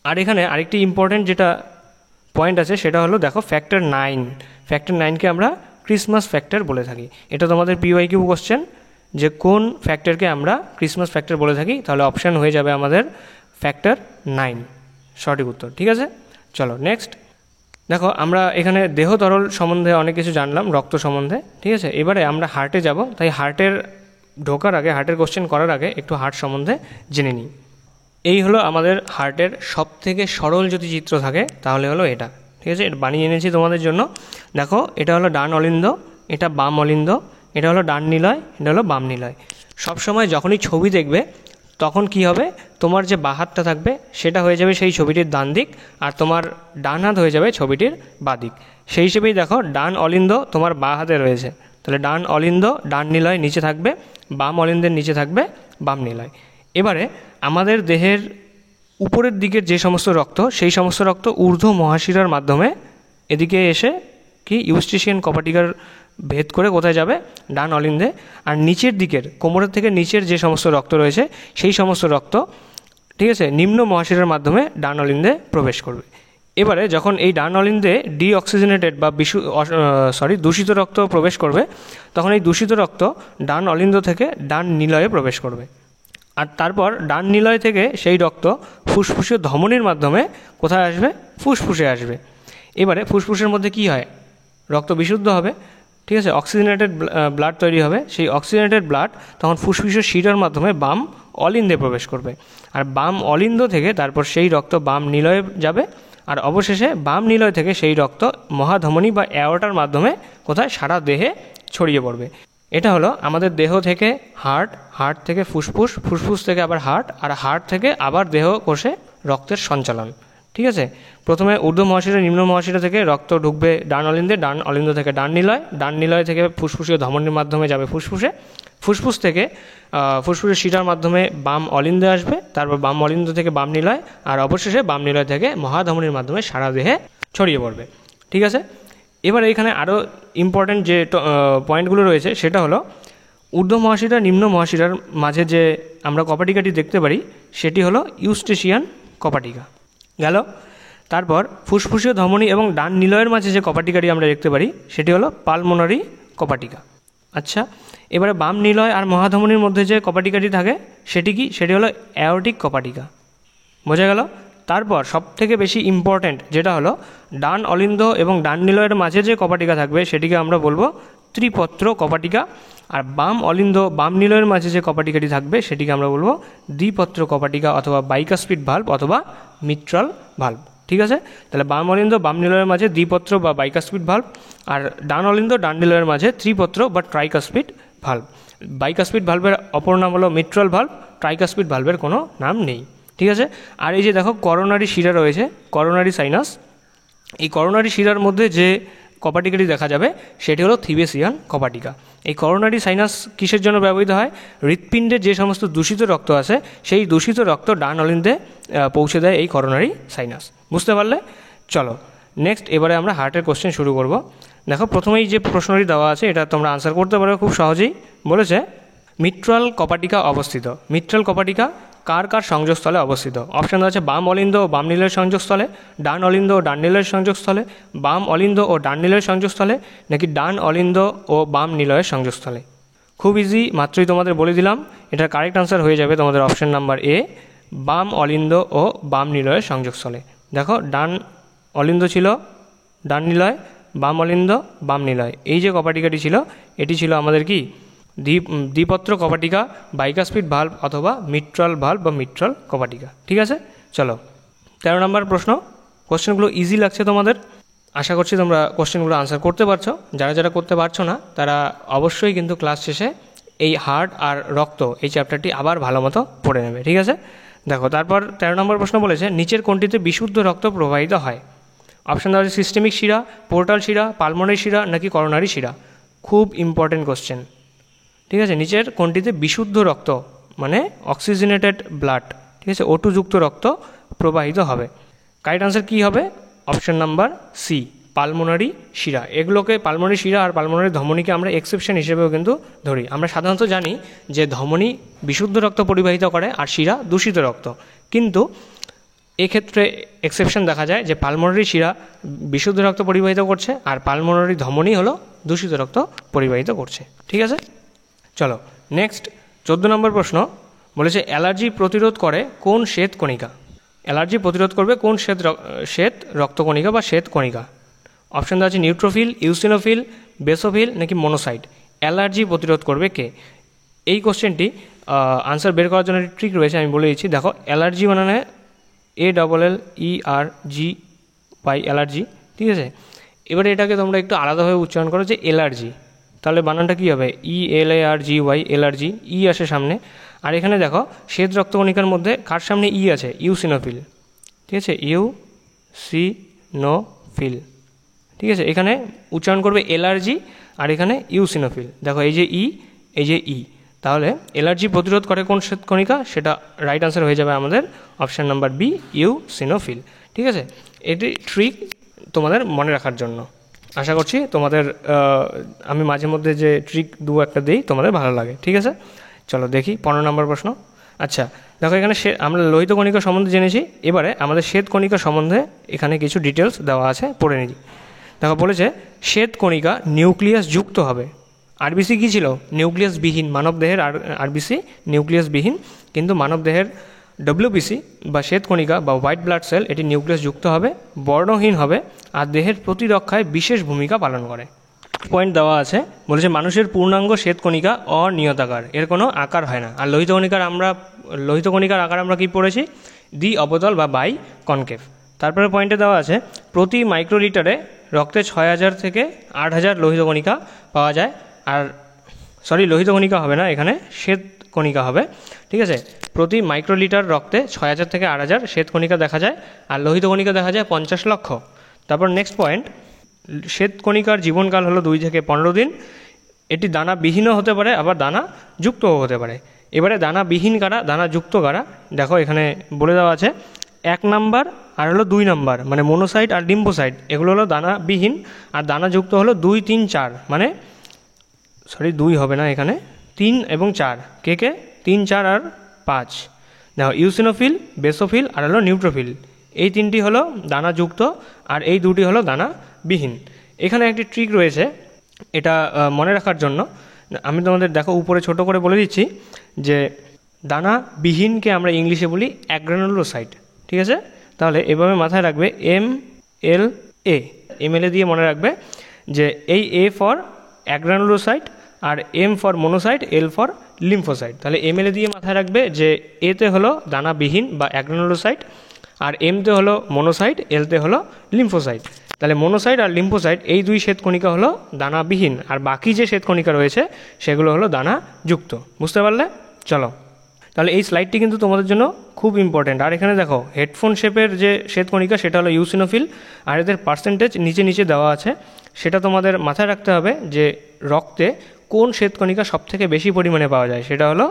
আর এখানে আরেকটি ইম্পর্টেন্ট যেটা পয়েন্ট আছে সেটা হলো দেখো ফ্যাক্টর 9, ফ্যাক্টর 9কে আমরা ক্রিসমাস ফ্যাক্টর বলে থাকি। এটা তোমাদের পিওয়াইকিউ কোশ্চেন যে কোন ফ্যাক্টরকে আমরা ক্রিসমাস ফ্যাক্টর বলে থাকি, তাহলে অপশান হয়ে যাবে আমাদের ফ্যাক্টর 9 সঠিক উত্তর। ঠিক আছে, চলো নেক্সট দেখো আমরা এখানে দেহ তরল সম্বন্ধে অনেক কিছু জানলাম, রক্ত সম্বন্ধে। ঠিক আছে, এবারে আমরা হার্টে যাব, তাই হার্টের ঢোকার আগে, হার্টের কোশ্চেন করার আগে একটু হার্ট সম্বন্ধে জেনে নিই। এই হলো আমাদের হার্টের সব থেকে সরল যদি চিত্র থাকে তাহলে হলো এটা। ঠিক আছে, এটা বানিয়ে এনেছি তোমাদের জন্য। দেখো এটা হলো ডান অলিন্দ, এটা বাম অলিন্দ, এটা হলো ডান নিলয়, এটা হলো বাম নিলয়। সবসময় যখনই ছবি দেখবে তখন কি হবে, তোমার যে বাঁ হাতটা থাকবে সেটা হয়ে যাবে সেই ছবিটির ডান দিক, আর তোমার ডান হাত হয়ে যাবে ছবিটির বাঁ দিক। সেই হিসেবেই দেখো ডান অলিন্দ তোমার বাঁ হাতে রয়েছে, তাহলে ডান অলিন্দ ডান নিলয় নিচে থাকবে, বাম অলিন্দের নিচে থাকবে বাম নিলয়। এবারে আমাদের দেহের উপরের দিকের যে সমস্ত রক্ত, সেই সমস্ত রক্ত ঊর্ধ্ব মহাশিরার মাধ্যমে এদিকে এসে কি ইউস্ট্রিশিয়ান কপাটিকার ভেদ করে কোথায় যাবে? ডান অলিন্দে। আর নিচের দিকের কোমরের থেকে নিচের যে সমস্ত রক্ত রয়েছে সেই সমস্ত রক্ত, ঠিক আছে, নিম্ন মহাশিরার মাধ্যমে ডান অলিন্দে প্রবেশ করবে। এবারে যখন এই ডান অলিন্দে ডিঅক্সিজেনেটেড বা দূষিত রক্ত প্রবেশ করবে, তখন এই দূষিত রক্ত ডান অলিন্দ থেকে ডান নিলয়ে প্রবেশ করবে। আর তারপর ডান নিলয় থেকে সেই রক্ত ফুসফুসীয় ধমনির মাধ্যমে কোথায় আসবে? ফুসফুসে আসবে। এবারে ফুসফুসের মধ্যে কি হয়? রক্ত বিশুদ্ধ হবে, ঠিক আছে, অক্সিজেনেটেড ব্লাড তৈরি হবে। সেই অক্সিজেনেটেড ব্লাড তখন ফুসফুসের শিরার মাধ্যমে বাম অলিন্দে প্রবেশ করবে। আর বাম অলিন্দ থেকে তারপর সেই রক্ত বাম নিলয়ে যাবে। আর অবশেষে বাম নিলয় থেকে সেই রক্ত মহাধমনী বা অ্যাওর্টার মাধ্যমে কোথায়? সারা দেহে ছড়িয়ে পড়বে। এটা হলো আমাদের দেহ থেকে হার্ট, হার্ট থেকে ফুসফুস, ফুসফুস থেকে আবার হার্ট, আর হার্ট থেকে আবার দেহ কোষে রক্তের সঞ্চালন। ঠিক আছে, প্রথমে ঊর্ধ্ব মহাশিরা নিম্ন মহাশিরা থেকে রক্ত ঢুকবে ডান অলিন্দে, ডান অলিন্দ থেকে ডান নিলয়, ডান নিলয় থেকে ফুসফুসীয় ধমনির মাধ্যমে যাবে ফুসফুসে, ফুসফুস থেকে ফুসফুসের শিরার মাধ্যমে বাম অলিন্দে আসবে, তারপর বাম অলিন্দ থেকে বাম নিলয়, আর অবশেষে বাম নিলয় থেকে মহাধমনির মাধ্যমে সারা দেহে ছড়িয়ে পড়বে। ঠিক আছে, এবার এখানে আরও ইম্পর্ট্যান্ট যে পয়েন্টগুলো রয়েছে সেটা হলো ঊর্ধ্ব মহাশিরা নিম্ন মহাশিরার মাঝে যে আমরা কপাটিকাটি দেখতে পারি সেটি হলো ইউস্টেশিয়ান কপাটিকা গেল। তারপর ফুসফুসীয় ধমনী এবং ডান নিলয়ের মাঝে যে কপাটিকাটি আমরা দেখতে পারি সেটি হলো পালমোনারি কপাটিকা। আচ্ছা, এবারে বাম নিলয় আর মহাধমনীর মধ্যে যে কপাটিকাটি থাকে সেটি কি? সেটি হলো অ্যাওর্টিক কপাটিকা। বোঝা গেল? তারপর সবথেকে বেশি ইম্পর্ট্যান্ট যেটা হলো ডান অলিন্দ এবং ডান নিলয়ের মাঝে যে কপাটিকা থাকবে সেটিকে আমরা বলবো ত্রিপত্র কপাটিকা, আর বাম অলিন্দ বাম নিলয়ের মাঝে যে কপাটিকাটি থাকবে সেটিকে আমরা বলবো দ্বিপত্র কপাটিকা অথবা বাইকাস্পিড ভাল্ব অথবা মিট্রাল ভাল্ব। ঠিক আছে, তাহলে বাম অলিন্দ বাম নিলয়ের মাঝে দ্বিপত্র বা বাইকাস্পিড ভাল্ব, আর ডান অলিন্দ ডান নিলয়ের মাঝে ত্রিপত্র বা ট্রাইকাস্পিড ভাল্ব। বাইকাস্পিড ভাল্বের অপর নাম হলো মিট্রাল ভাল্ব, ট্রাইকাস্পিড ভাল্বের কোনো নাম নেই। ঠিক আছে, আর এই যে দেখো করোনারি শিরা রয়েছে, করোনারি সাইনাস, এই করোনারি শিরার মধ্যে যে কপাটিকাটি দেখা যাবে সেটি হলো থিবেসিয়ান কপাটিকা। এই করোনারি সাইনাস কিসের জন্য ব্যবহৃত হয়? হৃৎপিণ্ডের যে সমস্ত দূষিত রক্ত আছে সেই দূষিত রক্ত ডান অলিন্দে পৌঁছে দেয় এই করোনারি সাইনাস। বুঝতে পারলে? চলো নেক্সট, এবারে আমরা হার্টের কোশ্চেন শুরু করব। দেখো প্রথমেই যে প্রশ্নটি দেওয়া আছে এটা তোমরা আনসার করতে পারো খুব সহজেই। বলেছে মিট্রাল কপাটিকা অবস্থিত। মিট্রাল কপাটিকা কার কার সংযোগস্থলে অবস্থিত? অপশান আছে বাম অলিন্দ ও বাম নিলয়ের সংযোগস্থলে, ডান অলিন্দ ও ডান নিলয়ের সংযোগস্থলে, বাম অলিন্দ ও ডান নিলয়ের সংযোগস্থলে, নাকি ডান অলিন্দ ও বাম নিলয়ের সংযোগস্থলে। খুব ইজি, মাত্রই তোমাদের বলে দিলাম। এটার কারেক্ট আনসার হয়ে যাবে তোমাদের অপশান নাম্বার এ, বাম অলিন্দ ও বাম নিলয়ের সংযোগস্থলে। দেখো ডান অলিন্দ ছিল ডান নিলয়, বাম অলিন্দ বাম নিলয়। এই যে কপাটিকাটি ছিল এটি ছিল আমাদের কি? দ্বিপত্র কপাটিকা, বাইকাস্পিড ভাল্ব অথবা মিট্রাল ভাল্ব বা মিট্রাল কপাটিকা। ঠিক আছে, চলো 13 নম্বর প্রশ্ন। কোশ্চেনগুলো ইজি লাগছে তোমাদের, আশা করছি তোমরা কোশ্চেনগুলো আনসার করতে পারছো। যারা যারা করতে পারছো না তারা অবশ্যই কিন্তু ক্লাস শেষে এই হার্ট আর রক্ত এই চ্যাপ্টারটি আবার ভালো মতো পড়ে নেবে। ঠিক আছে, দেখো তারপর 13 নম্বর প্রশ্ন বলেছে নিচের কোনটিতে বিশুদ্ধ রক্ত প্রবাহিত হয়? অপশান দেওয়া আছে সিস্টেমিক শিরা, পোর্টাল শিরা, পালমোনারি শিরা, নাকি করোনারি শিরা। খুব ইম্পর্টেন্ট কোশ্চেন। ঠিক আছে, নিচের কোনটিতে বিশুদ্ধ রক্ত মানে অক্সিজেনেটেড ব্লাড, ঠিক আছে, O2 যুক্ত রক্ত প্রবাহিত হবে? কারেক্ট আনসার কী হবে? অপশান নাম্বার সি, পালমোনারি শিরা। এগুলোকে পালমোনারি শিরা আর পালমোনারি ধমনীকে আমরা এক্সেপশন হিসেবেও কিন্তু ধরি। আমরা সাধারণত জানি যে ধমনী বিশুদ্ধ রক্ত পরিবাহিত করে আর শিরা দূষিত রক্ত, কিন্তু এক্ষেত্রে এক্সেপশন দেখা যায় যে পালমোনারি শিরা বিশুদ্ধ রক্ত পরিবাহিত করছে আর পালমোনারি ধমনী হলো দূষিত রক্ত পরিবাহিত করছে। ঠিক আছে, চলো নেক্সট 14 নম্বর প্রশ্ন বলেছে অ্যালার্জি প্রতিরোধ করে কোন শ্বেত কণিকা? অ্যালার্জি প্রতিরোধ করবে কোন শ্বেত রক্তকণিকা বা শ্বেত কণিকা? অপশান দেওয়া আছে নিউট্রোফিল, ইউসিনোফিল, বেসোফিল, নাকি মনোসাইট। অ্যালার্জি প্রতিরোধ করবে কে? এই কোশ্চেনটি আনসার বের করার জন্য ট্রিক রয়েছে, আমি বলে দিচ্ছি। দেখো অ্যালার্জি মানে ALLERGY অ্যালার্জি। ঠিক আছে, এবারে এটাকে তোমরা একটু আলাদাভাবে উচ্চারণ করো যে এলার্জি, তাহলে বানানটা কী হবে? ELARGY, এলার্জি, ই আসে সামনে। আর এখানে দেখো শ্বেত রক্তকণিকার মধ্যে কার সামনে ই আছে? ইউসিনোফিল। ঠিক আছে, ইউসিনোফিল। ঠিক আছে, এখানে উচ্চারণ করবে এলার্জি আর এখানে ইউসিনোফিল। দেখো এই যে ই, এই যে ই, তাহলে এলার্জি প্রতিরোধ করে কোন শ্বেত কণিকা? সেটা রাইট আনসার হয়ে যাবে আমাদের অপশান নাম্বার বি, ইউসিনোফিল। ঠিক আছে, এটি ট্রিক তোমাদের মনে রাখার জন্য। আশা করছি তোমাদের আমি মাঝে মধ্যে যে ট্রিক দু একটা দিই তোমাদের ভালো লাগে। ঠিক আছে, চলো দেখি 15 নম্বর প্রশ্ন। আচ্ছা দেখো এখানে আমরা লোহিত কণিকা সম্বন্ধে জেনেছি, এবারে আমাদের শ্বেত কণিকা সম্বন্ধে এখানে কিছু ডিটেলস দেওয়া আছে, পড়ে নিই। দেখো বলেছে শ্বেত কণিকা নিউক্লিয়াস যুক্ত হবে। আরবিসি কী ছিল? নিউক্লিয়াসবিহীন। মানবদেহের আরবিসি নিউক্লিয়াসবিহীন, কিন্তু মানবদেহের WBC বা শ্বেত কণিকা বা হোয়াইট ব্লাড সেল এটি নিউক্লিয়াস যুক্ত হবে, বর্ণহীন হবে আর দেহের প্রতিরক্ষায় বিশেষ ভূমিকা পালন করে। পয়েন্ট দেওয়া আছে, বলেছে মানুষের পূর্ণাঙ্গ শ্বেত কণিকা অনিয়তাকার, এর কোনো আকার হয় না। আর লোহিত কণিকার আকার আমরা কী পড়েছি? দ্বি অবতল বা বাই কনকেভ। তারপরে পয়েন্টে দেওয়া আছে প্রতি মাইক্রোলিটারে রক্তে 6000 থেকে 8000 লোহিত কণিকা পাওয়া যায়। আর লোহিত কণিকা হবে না, এখানে শ্বেত কণিকা হবে। ঠিক আছে, প্রতি মাইক্রোলিটার রক্তে 6000 থেকে 8000 শ্বেত কণিকা দেখা যায় আর লোহিত কণিকা দেখা যায় 50 লক্ষ। তারপর নেক্সট পয়েন্ট, শ্বেত কণিকার জীবনকাল হলো 2 থেকে 15 দিন। এটি দানাবিহীনও হতে পারে আবার দানা যুক্তও হতে পারে। এবারে দানাবিহীন কারা, দানা যুক্ত কারা? দেখো এখানে বলে দেওয়া আছে 1 নাম্বার আর হলো 2 নাম্বার, মানে মনোসাইট আর লিম্ফোসাইট, এগুলো হলো দানাবিহীন, আর দানাযুক্ত হলো 2, 3, 4, মানে 2 হবে না এখানে, 3 এবং 4, কে 3, 4 আর 5। দেখো ইউসিনোফিল, বেসোফিল আর হলো নিউট্রোফিল, এই 3টি হলো দানাযুক্ত আর এই 2টি হলো দানাবিহীন। এখানে একটি ট্রিক রয়েছে এটা মনে রাখার জন্য, আমি তোমাদের দেখো উপরে ছোট করে বলে দিচ্ছি যে দানাবিহীনকে আমরা ইংলিশে বলি অ্যাগ্রানুলোসাইট, ঠিক আছে? তাহলে এভাবে মাথায় রাখবে MLA, MLA দিয়ে মনে রাখবে যে এই A ফর অ্যাগ্রানুলোসাইট আর M for monocyte, L for lymphocyte. তাহলে MLA দিয়ে মাথায় রাখবে যে এতে হলো দানাবিহীন বা অ্যাগ্রানুলোসাইট, আর এমতে হলো মনোসাইট, এলতে হলো লিম্ফোসাইট। তাহলে মনোসাইট আর লিম্ফোসাইট এই 2 শ্বেতকণিকা হলো দানাবিহীন, আর বাকি যে শ্বেতকণিকা রয়েছে সেগুলো হলো দানাযুক্ত। বুঝতে পারলে? চলো, তাহলে এই স্লাইডটি কিন্তু তোমাদের জন্য খুব ইম্পর্টেন্ট। আর এখানে দেখো হেডফোন শেপের যে শ্বেতকণিকা সেটা হলো ইউসিনোফিল, আর এদের পার্সেন্টেজ নিচে দেওয়া আছে, সেটা তোমাদের মাথায় রাখতে হবে যে রক্তে কোন শ্বেতকণিকা সবথেকে বেশি পরিমাণে পাওয়া যায়, সেটা হলো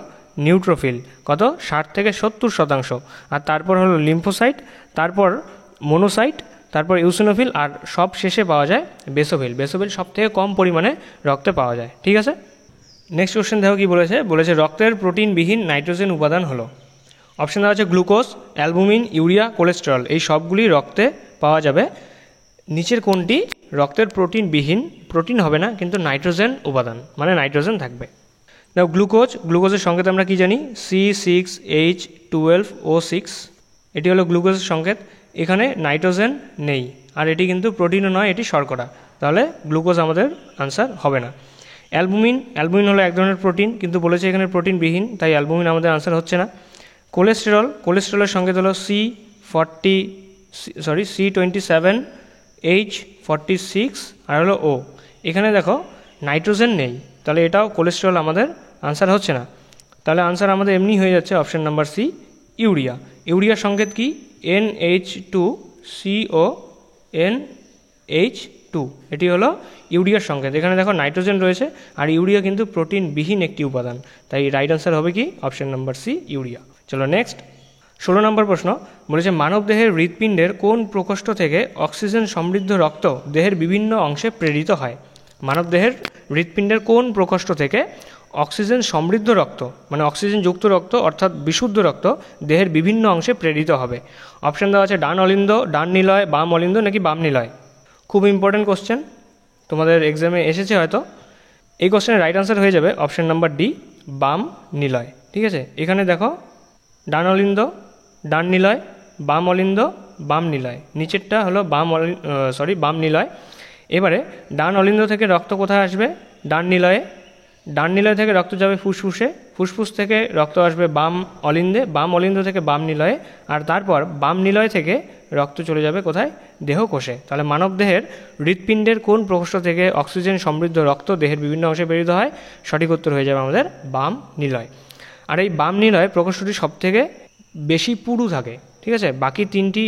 নিউট্রোফিল, কত 60 থেকে 70%, আর তারপর হলো লিম্ফোসাইট, তারপর মনোসাইট, তারপর ইউসিনোফিল, আর সব শেষে পাওয়া যায় বেসোফিল। বেসোফিল সব থেকে কম পরিমাণে রক্তে পাওয়া যায়, ঠিক আছে? নেক্সট কোশ্চেন দেখো কী বলেছে রক্তের প্রোটিনবিহীন নাইট্রোজেন উপাদান হলো। অপশান দেওয়া আছে গ্লুকোজ, অ্যালবুমিন, ইউরিয়া, কোলেস্টেরল, এই সবগুলি রক্তে পাওয়া যাবে। নিচের কোনটি রক্তের প্রোটিনবিহীন? প্রোটিন হবে না কিন্তু নাইট্রোজেন উপাদান, মানে নাইট্রোজেন থাকবে। দেখো গ্লুকোজের সংকেত আমরা কি জানি? C6H12O6, এটি হলো গ্লুকোজের সংকেত। এখানে নাইট্রোজেন নেই, আর এটি কিন্তু প্রোটিনও নয়, এটি শর্করা, তাহলে গ্লুকোজ আমাদের আনসার হবে না। অ্যালবুমিন হলো এক ধরনের প্রোটিন, কিন্তু বলেছে এখানে প্রোটিনবিহীন, তাই অ্যালবুমিন আমাদের আনসার হচ্ছে না। কোলেস্টেরলের সংকেত হলো C27H46 আর হলো O। এখানে দেখো নাইট্রোজেন নেই, তাহলে এটাও কোলেস্টেরল আমাদের আনসার হচ্ছে না। তাহলে আনসার আমাদের এমনি হয়ে যাচ্ছে অপশান নাম্বার সি, ইউরিয়া। ইউরিয়ার সংকেত কি? NH2CONH2, এটি হলো ইউরিয়ার সংকেত। এখানে দেখো নাইট্রোজেন রয়েছে, আর ইউরিয়া কিন্তু প্রোটিনবিহীন একটি উপাদান, তাই রাইট আনসার হবে কি? Option number C, urea. চলো নেক্সট 16 নম্বর প্রশ্ন বলেছে মানবদেহের হৃৎপিণ্ডের কোন প্রকোষ্ঠ থেকে অক্সিজেন সমৃদ্ধ রক্ত দেহের বিভিন্ন অংশে প্রেরিত হয়? মানবদেহের হৃৎপিণ্ডের কোন প্রকোষ্ঠ থেকে অক্সিজেন সমৃদ্ধ রক্ত, মানে অক্সিজেনযুক্ত রক্ত অর্থাৎ বিশুদ্ধ রক্ত দেহের বিভিন্ন অংশে প্রেরিত হবে? অপশান দেওয়া আছে ডান অলিন্দ, ডান নিলয়, বাম অলিন্দ নাকি বাম নিলয়। খুব ইম্পর্টেন্ট কোশ্চেন, তোমাদের এক্সামে এসেছে হয়তো। এই কোশ্চেনের রাইট আনসার হয়ে যাবে অপশান নাম্বার ডি, বাম নিলয়, ঠিক আছে? এখানে দেখো ডান অলিন্দ, ডান নিলয়, বাম অলিন্দ, বাম নিলয়, নিচেরটা হলো বাম নিলয়। এবারে ডান অলিন্দ থেকে রক্ত কোথায় আসবে? ডান নিলয়ে। ডান নিলয় থেকে রক্ত যাবে ফুসফুসে, ফুসফুস থেকে রক্ত আসবে বাম অলিন্দে, বাম অলিন্দ থেকে বাম নিলয়ে, আর তারপর বাম নিলয় থেকে রক্ত চলে যাবে কোথায়? দেহকোষে। তাহলে মানবদেহের হৃৎপিণ্ডের কোন প্রকোষ্ঠ থেকে অক্সিজেন সমৃদ্ধ রক্ত দেহের বিভিন্ন অংশে প্রেরিত হয়? সঠিক উত্তর হয়ে যাবে আমাদের বাম নিলয়। আর এই বাম নিলয় প্রকোষ্ঠটি সবথেকে বেশি পুরু থাকে, ঠিক আছে? বাকি 3টি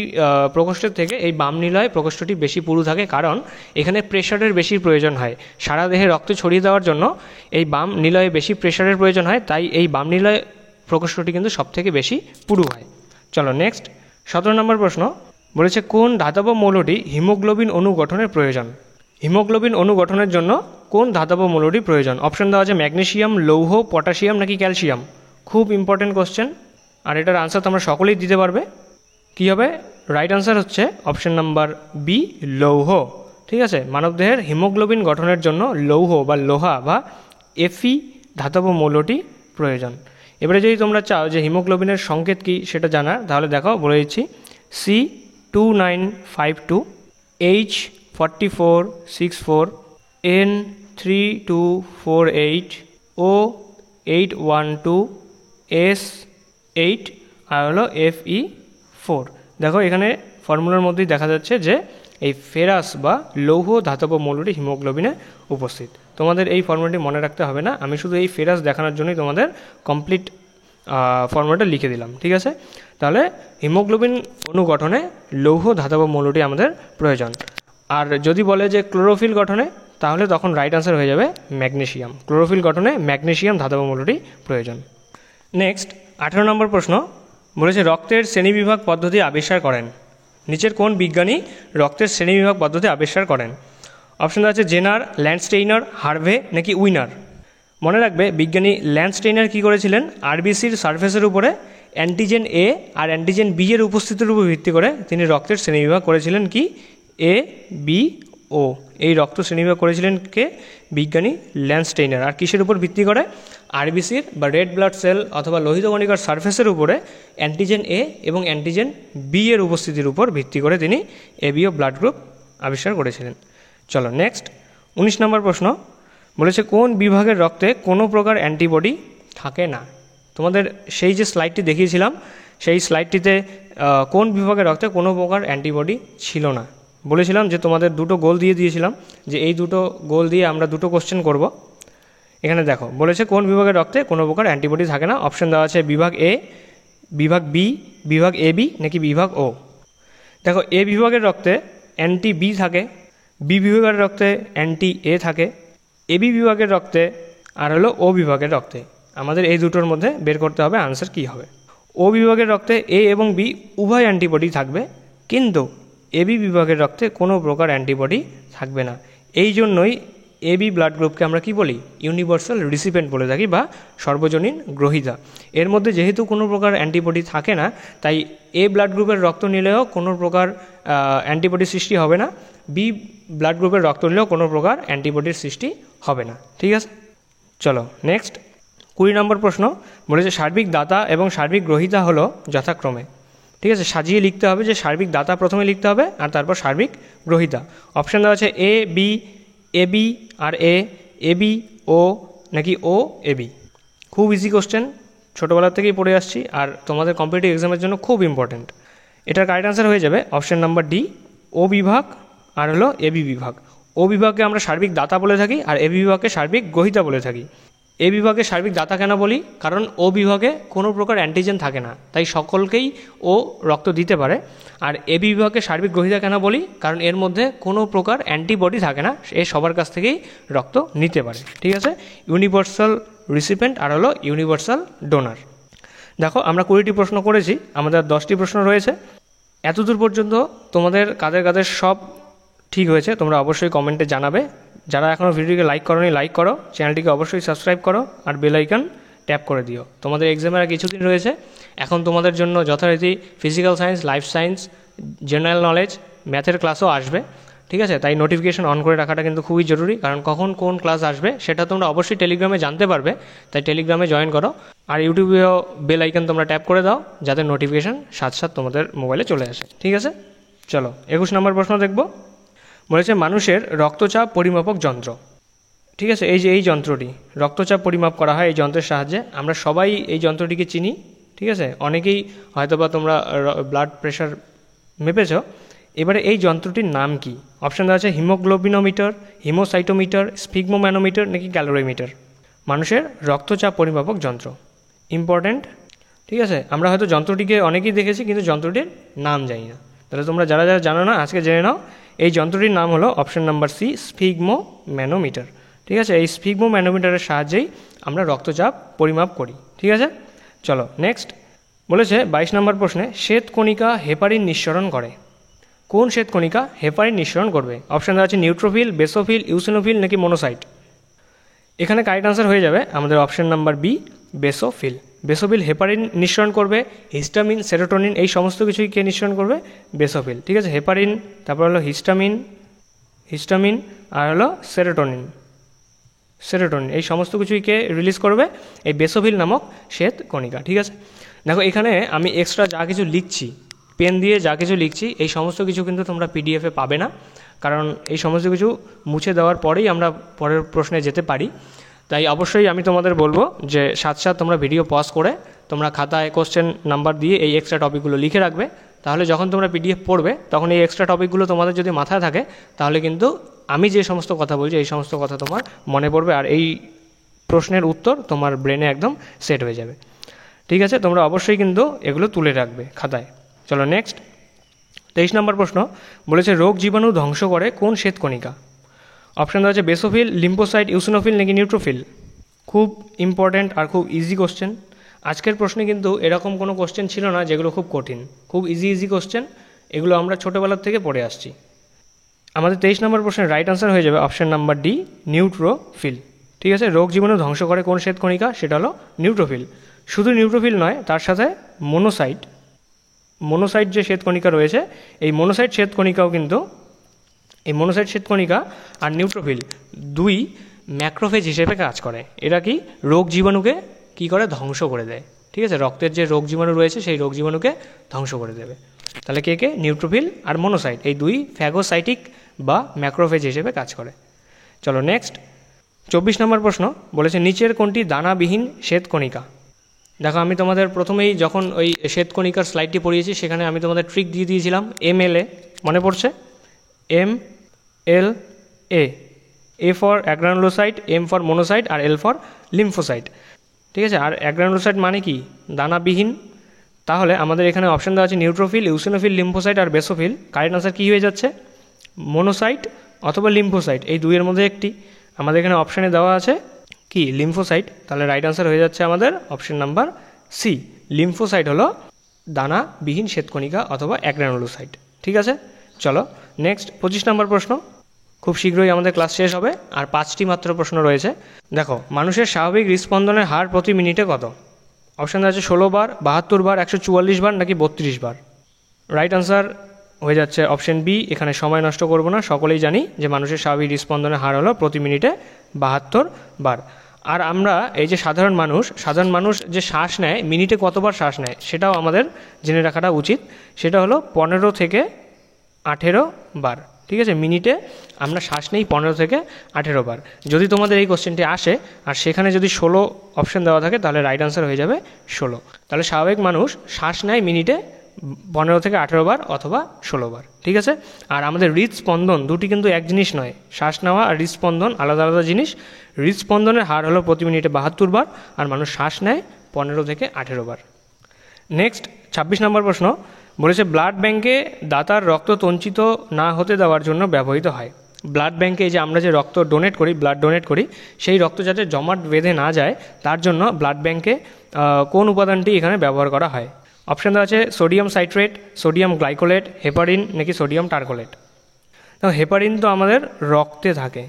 প্রকোষ্ঠের থেকে এই বাম নিলয় প্রকোষ্ঠটি বেশি পুরু থাকে, কারণ এখানে প্রেশারের বেশি প্রয়োজন হয়। সারা দেহে রক্ত ছড়িয়ে দেওয়ার জন্য এই বাম নিলয়ে বেশি প্রেশারের প্রয়োজন হয়, তাই এই বাম নিলয় প্রকোষ্ঠটি কিন্তু সবথেকে বেশি পুরু হয়। চলো নেক্সট 17 নম্বর প্রশ্ন বলেছে কোন ধাতব মৌলটি হিমোগ্লোবিন অণু গঠনের প্রয়োজন? হিমোগ্লোবিন অণু গঠনের জন্য কোন ধাতব মৌলটি প্রয়োজন? অপশন দেওয়া আছে ম্যাগনেসিয়াম, লৌহ, পটাশিয়াম নাকি ক্যালসিয়াম। খুব ইম্পর্টেন্ট কোশ্চেন, আর এটার আনসার তোমরা সকলেই দিতে পারবে। কী হবে? রাইট আনসার হচ্ছে অপশন নাম্বার বি, লৌহ, ঠিক আছে? মানবদেহের হিমোগ্লোবিন গঠনের জন্য লৌহ বা লোহা বা Fe ধাতব মৌলটি প্রয়োজন। এবারে যদি তোমরা চাও যে হিমোগ্লোবিনের সংকেত কী সেটা জানার, তাহলে দেখো বলে দিচ্ছি C2952, H4464, N3248, O812, S8 আর হলো Fe4। দেখো এখানে ফর্মুলার মধ্যেই দেখা যাচ্ছে যে এই ফেরাস বা লৌহ ধাতব মৌলটি হিমোগ্লোবিনে উপস্থিত। তোমাদের এই ফর্মুলাটি মনে রাখতে হবে না, আমি শুধু এই ফেরাস দেখানোর জন্যই তোমাদের কমপ্লিট ফর্মুলাটা লিখে দিলাম, ঠিক আছে? তাহলে হিমোগ্লোবিন অণু গঠনে লৌহ ধাতব মৌলটি আমাদের প্রয়োজন। আর যদি বলে যে ক্লোরোফিল গঠনে, তাহলে তখন রাইট আনসার হয়ে যাবে ম্যাগনেসিয়াম। ক্লোরোফিল গঠনে ম্যাগনেসিয়াম ধাতব মৌলটি প্রয়োজন। নেক্সট 18 নম্বর প্রশ্ন বলেছে রক্তের শ্রেণীবিভাগ পদ্ধতি আবিষ্কার করেন। নিচের কোন বিজ্ঞানী রক্তের শ্রেণীবিভাগ পদ্ধতি আবিষ্কার করেন? অপশন আছে জেনার, ল্যান্ডস্টেইনার, হার্ভে নাকি উইনার। মনে রাখবে বিজ্ঞানী ল্যান্ডস্টেইনার কী করেছিলেন, আরবিসির সারফেসের উপরে অ্যান্টিজেন এ আর অ্যান্টিজেন বি এর উপস্থিতির উপর ভিত্তি করে তিনি রক্তের শ্রেণীবিভাগ করেছিলেন কি, এ, বি, ও। এই রক্ত শ্রেণীবিভাগ করেছিলেন কে, বিজ্ঞানী ল্যান্ডস্টেইনার। আর কিসের উপর ভিত্তি করে, আরবিসির বা রেড ব্লাড সেল অথবা লোহিত কণিকার সারফেসের উপরে অ্যান্টিজেন এ এবং অ্যান্টিজেন বি এর উপস্থিতির উপর ভিত্তি করে তিনি এবিও ব্লাড গ্রুপ আবিষ্কার করেছিলেন। চলো নেক্সট 19 নম্বর প্রশ্ন, বলেছে কোন বিভাগের রক্তে কোনো প্রকার অ্যান্টিবডি থাকে না? তোমাদের সেই যে স্লাইডটি দেখিয়েছিলাম সেই স্লাইডটিতে কোন বিভাগের রক্তে কোনো প্রকার অ্যান্টিবডি ছিল না। বলেছিলাম যে তোমাদের দুটো গোল দিয়ে দিয়েছিলাম যে এই দুটো গোল দিয়ে আমরা দুটো কোশ্চেন করব। এখানে দেখো বলেছে কোন বিভাগের রক্তে কোনো প্রকার অ্যান্টিবডি থাকে না। অপশন দেওয়া আছে বিভাগ এ, বিভাগ বি, বিভাগ এ বি নাকি বিভাগ ও। দেখো এ বিভাগের রক্তে অ্যান্টি বি থাকে, বি বিভাগের রক্তে অ্যান্টি এ থাকে, এবি বিভাগের রক্তে আর হলো ও বিভাগের রক্তে। আমাদের এই দুটোর মধ্যে বের করতে হবে আনসার কী হবে। ও বিভাগের রক্তে এ এবং বি উভয় অ্যান্টিবডি থাকবে, কিন্তু এবি বিভাগের রক্তে কোনো প্রকার অ্যান্টিবডি থাকবে না। এই জন্যই এবি ব্লাড গ্রুপকে আমরা কি বলি, ইউনিভার্সাল রিসিপেন্ট বলে থাকি বা সর্বজনীন গ্রহীতা। এর মধ্যে যেহেতু কোনো প্রকার অ্যান্টিবডি থাকে না, তাই এ ব্লাড গ্রুপের রক্ত নিলেও কোনো প্রকার অ্যান্টিবডি সৃষ্টি হবে না, বি ব্লাড গ্রুপের রক্ত নিলেও কোনো প্রকার অ্যান্টিবডির সৃষ্টি হবে না। ঠিক আছে, চলো নেক্সট 20 নম্বর প্রশ্ন, বলেছে সার্বিক দাতা এবং সার্বিক গ্রহীতা হলো যথাক্রমে। ঠিক আছে, সাজিয়ে লিখতে হবে যে সার্বিক দাতা প্রথমে লিখতে হবে আর তারপর সার্বিক গ্রহীতা। অপশান দেওয়া আছে A B, A B R A B ও নাকি ও এ বি। খুব ইজি কোশ্চেন, ছোটোবেলার থেকেই পড়ে আসছি আর তোমাদের কম্পিটিটিভ এক্সামের জন্য খুব ইম্পর্ট্যান্ট। এটার কারেক্ট আনসার হয়ে যাবে অপশান নাম্বার ডি, ও বিভাগ আর হলো এবি বিভাগ। ও বিভাগকে আমরা সার্বিক দাতা বলে থাকি আর এবি বিভাগকে সার্বিক গ্রহীতা বলে থাকি। এ বিভাগে সার্বিক দাতা কেন বলি, কারণ ও বিভাগে কোনো প্রকার অ্যান্টিজেন থাকে না, তাই সকলকেই ও রক্ত দিতে পারে। আর এবি বিভাগকে সার্বিক গ্রহীতা কেন বলি, কারণ এর মধ্যে কোনো প্রকার অ্যান্টিবডি থাকে না, এ সবার কাছ থেকেই রক্ত নিতে পারে। ঠিক আছে, ইউনিভার্সাল রিসিপেন্ট আর হলো ইউনিভার্সাল ডোনার। দেখো আমরা 20টি প্রশ্ন করেছি, আমাদের 10টি প্রশ্ন রয়েছে। এতদূর পর্যন্ত তোমাদের কাদের কাদের সব ঠিক হয়েছে তোমরা অবশ্যই কমেন্টে জানাবে। যারা এখনও ভিডিওকে লাইক করোনি লাইক করো, চ্যানেলটিকে অবশ্যই সাবস্ক্রাইব করো আর বেল আইকন ট্যাপ করে দিও। তোমাদের এক্সামের আর কিছুদিন রয়েছে, এখন তোমাদের জন্য যথারীতি physical science, life science, general knowledge, ম্যাথের ক্লাসও আসবে। ঠিক আছে, তাই নোটিফিকেশন অন করে রাখাটা কিন্তু খুবই জরুরি, কারণ কখন কোন ক্লাস আসবে সেটা তোমরা অবশ্যই টেলিগ্রামে জানতে পারবে, তাই টেলিগ্রামে জয়েন করো। আর ইউটিউবেও বেল আইকন তোমরা ট্যাপ করে দাও যাতে নোটিফিকেশন সাথে তোমাদের মোবাইলে চলে আসে। ঠিক আছে, চলো 21 নম্বর প্রশ্ন দেখব। বলেছে মানুষের রক্তচাপ পরিমাপক যন্ত্র। ঠিক আছে, এই যে এই যন্ত্রটি রক্তচাপ পরিমাপ করা হয় এই যন্ত্রের সাহায্যে। আমরা সবাই এই যন্ত্রটিকে চিনি। ঠিক আছে, অনেকেই হয়তোবা তোমরা ব্লাড প্রেশার মেপেছ। এবারে এই যন্ত্রটির নাম কি? অপশান দেওয়া আছে হিমোগ্লোবিনোমিটার, হিমোসাইটোমিটার, স্পিগমোম্যানোমিটার নাকি ক্যালোরিমিটার। মানুষের রক্তচাপ পরিমাপক যন্ত্র ইম্পর্ট্যান্ট। ঠিক আছে, আমরা হয়তো যন্ত্রটিকে অনেকেই দেখেছি কিন্তু যন্ত্রটির নাম জানি না। তাহলে তোমরা যারা যারা জানো না আজকে জেনে নাও। এই যন্ত্রটির নাম হলো অপশান নাম্বার সি, স্পিগমোম্যানোমিটার। ঠিক আছে, এই স্পিগমোম্যানোমিটারের সাহায্যেই আমরা রক্তচাপ পরিমাপ করি। ঠিক আছে, চলো নেক্সট। বলেছে 22 নম্বর প্রশ্নে শ্বেতকণিকা হেপারিন নিঃসরণ করে। কোন শ্বেতকণিকা হেপারিন নিঃসরণ করবে? অপশান দেওয়া আছে নিউট্রোফিল, বেসোফিল, ইউসিনোফিল নাকি মনোসাইট। এখানে কারেক্ট আনসার হয়ে যাবে আমাদের option number B, basophil. Basophil heparin নিঃসরণ করবে। হিস্টামিন, সেরোটোনিন এই সমস্ত কিছুই কে নিঃসরণ করবে? বেসোফিল। ঠিক আছে, হেপারিন, তারপর হলো হিস্টামিন আর হলো সেরোটোনিন এই সমস্ত কিছুই কে রিলিজ করবে? এই বেসোফিল নামক শ্বেতকণিকা। ঠিক আছে, দেখো এখানে আমি এক্সট্রা যা কিছু লিখছি, পেন দিয়ে যা কিছু লিখছি, এই সমস্ত কিছু কিন্তু তোমরা পিডিএফে পাবে না, কারণ এই সমস্ত কিছু মুছে দেওয়ার পরেই আমরা পরের প্রশ্নে যেতে পারি। তাই অবশ্যই আমি তোমাদের বলবো যে সাথে তোমরা ভিডিও পজ করে তোমরা খাতায় কোশ্চেন নাম্বার দিয়ে এই এক্সট্রা টপিকগুলো লিখে রাখবে। তাহলে যখন তোমরা পিডিএফ পড়বে তখন এই এক্সট্রা টপিকগুলো তোমাদের যদি মাথায় থাকে তাহলে কিন্তু আমি যে সমস্ত কথা বলছি এই সমস্ত কথা তোমার মনে পড়বে আর এই প্রশ্নের উত্তর তোমার ব্রেনে একদম সেট হয়ে যাবে। ঠিক আছে, তোমরা অবশ্যই কিন্তু এগুলো তুলে রাখবে খাতায়। চলো নেক্সট 23 নম্বর প্রশ্ন। বলেছে রোগ জীবাণু ধ্বংস করে কোন শ্বেতকণিকা। অপশান দেওয়া আছে বেসোফিল, লিম্ফোসাইট, ইউসিনোফিল নাকি নিউট্রোফিল। খুব ইম্পর্ট্যান্ট আর খুব ইজি কোশ্চেন। আজকের প্রশ্নে কিন্তু এরকম কোনো কোশ্চেন ছিল না যেগুলো খুব কঠিন, খুব ইজি কোশ্চেন, এগুলো আমরা ছোটোবেলার থেকে পড়ে আসছি। আমাদের 23 নম্বর প্রশ্নের রাইট আনসার হয়ে যাবে অপশন নাম্বার ডি, নিউট্রোফিল। ঠিক আছে, রোগ জীবাণু ধ্বংস করে কোন শ্বেতকণিকা, সেটা হলো নিউট্রোফিল। শুধু নিউট্রোফিল নয়, তার সাথে মোনোসাইট যে শ্বেতকণিকা রয়েছে, এই মোনোসাইট শ্বেতকণিকা আর নিউট্রোফিল দুই ম্যাক্রোফেজ হিসেবে কাজ করে। এরা কি রোগ জীবাণুকে কি করে, ধ্বংস করে দেয়। ঠিক আছে, রক্তের যে রোগ জীবাণু রয়েছে সেই রোগ জীবাণুকে ধ্বংস করে দেবে। তাহলে কে নিউট্রোফিল আর মোনোসাইট, এই দুই ফ্যাগোসাইটিক বা ম্যাক্রোফেজ হিসেবে কাজ করে। চলো নেক্সট 24 নম্বর প্রশ্ন বলেছে নিচের কোনটি দানাবিহীন শ্বেতকণিকা। দেখো, আমি তোমাদের প্রথমেই যখন ওই শ্বেতকণিকার স্লাইডটি পড়িয়েছি সেখানে আমি তোমাদের ট্রিক দিয়ে দিয়েছিলাম MLA, মনে পড়ছে? MLA, A for agranulocyte, M for monocyte আর L ফর লিম্ফোসাইট। ঠিক আছে, আর অ্যাগ্রানুলোসাইট মানে কি, দানাবিহীন। তাহলে আমাদের এখানে অপশন দেওয়া আছে নিউট্রোফিল, ইউসিনোফিল, লিম্ফোসাইট আর বেসোফিল। কারেক্ট আনসার কী হয়ে যাচ্ছে, মোনোসাইট অথবা লিম্ফোসাইট, এই দুইয়ের মধ্যে একটি। আমাদের এখানে অপশানে দেওয়া আছে কি, লিম্ফোসাইট। তাহলে রাইট আনসার হয়ে যাচ্ছে আমাদের অপশন নাম্বার সি, লিম্ফোসাইট হলো দানাবিহীন শ্বেতকণিকা অথবা অ্যাগ্রানুলোসাইট। ঠিক আছে, চলো নেক্সট 25 নম্বর প্রশ্ন। খুব শীঘ্রই আমাদের ক্লাস শেষ হবে, আর 5টি মাত্র প্রশ্ন রয়েছে। দেখো, মানুষের স্বাভাবিক হৃদস্পন্দনের হার প্রতি মিনিটে কত? অপশান আছে 16 বার, 72 বার, 144 বার নাকি 32 বার। রাইট আনসার হয়ে যাচ্ছে অপশন বি। এখানে সময় নষ্ট করব না, সকলেই জানি যে মানুষের স্বাভাবিক হৃদস্পন্দনের হার হলো প্রতি মিনিটে 72 বার। আর আমরা এই যে সাধারণ মানুষ যে শ্বাস নেয়, মিনিটে কতবার শ্বাস নেয় সেটাও আমাদের জেনে রাখাটা উচিত। সেটা হলো 15 থেকে 18 বার। ঠিক আছে, মিনিটে আমরা শ্বাস নেই 15 থেকে 18 বার। যদি তোমাদের এই কোশ্চেনটি আসে আর সেখানে যদি 16 অপশন দেওয়া থাকে তাহলে রাইট আনসার হয়ে যাবে 16। তাহলে স্বাভাবিক মানুষ শ্বাস নেয় মিনিটে 15 থেকে 18 বার অথবা 16 বার। ঠিক আছে, আর আমাদের হৃদস্পন্দন দুটি কিন্তু এক জিনিস নয়, শ্বাস নেওয়া আর হৃদস্পন্দন আলাদা আলাদা জিনিস। হৃদস্পন্দনের হার হলো প্রতি মিনিটে 72 বার, আর মানুষ শ্বাস নেয় 15 থেকে 18 বার। নেক্সট 26 নম্বর প্রশ্ন বলেছে ব্লাড ব্যাঙ্কে দাতার রক্ত তঞ্চিত না হতে দেওয়ার জন্য ব্যবহৃত হয়। ব্লাড ব্যাঙ্কে যে আমরা যে রক্ত ব্লাড ডোনেট করি, সেই রক্ত যাতে জমাট বেঁধে না যায় তার জন্য ব্লাড ব্যাঙ্কে কোন উপাদানটি এখানে ব্যবহার করা হয়। অপশান দেওয়া আছে sodium citrate, sodium glycolate, heparin নাকি সোডিয়াম টার্কোলেট। তো হেপারিন তো আমাদের রক্তে থাকে,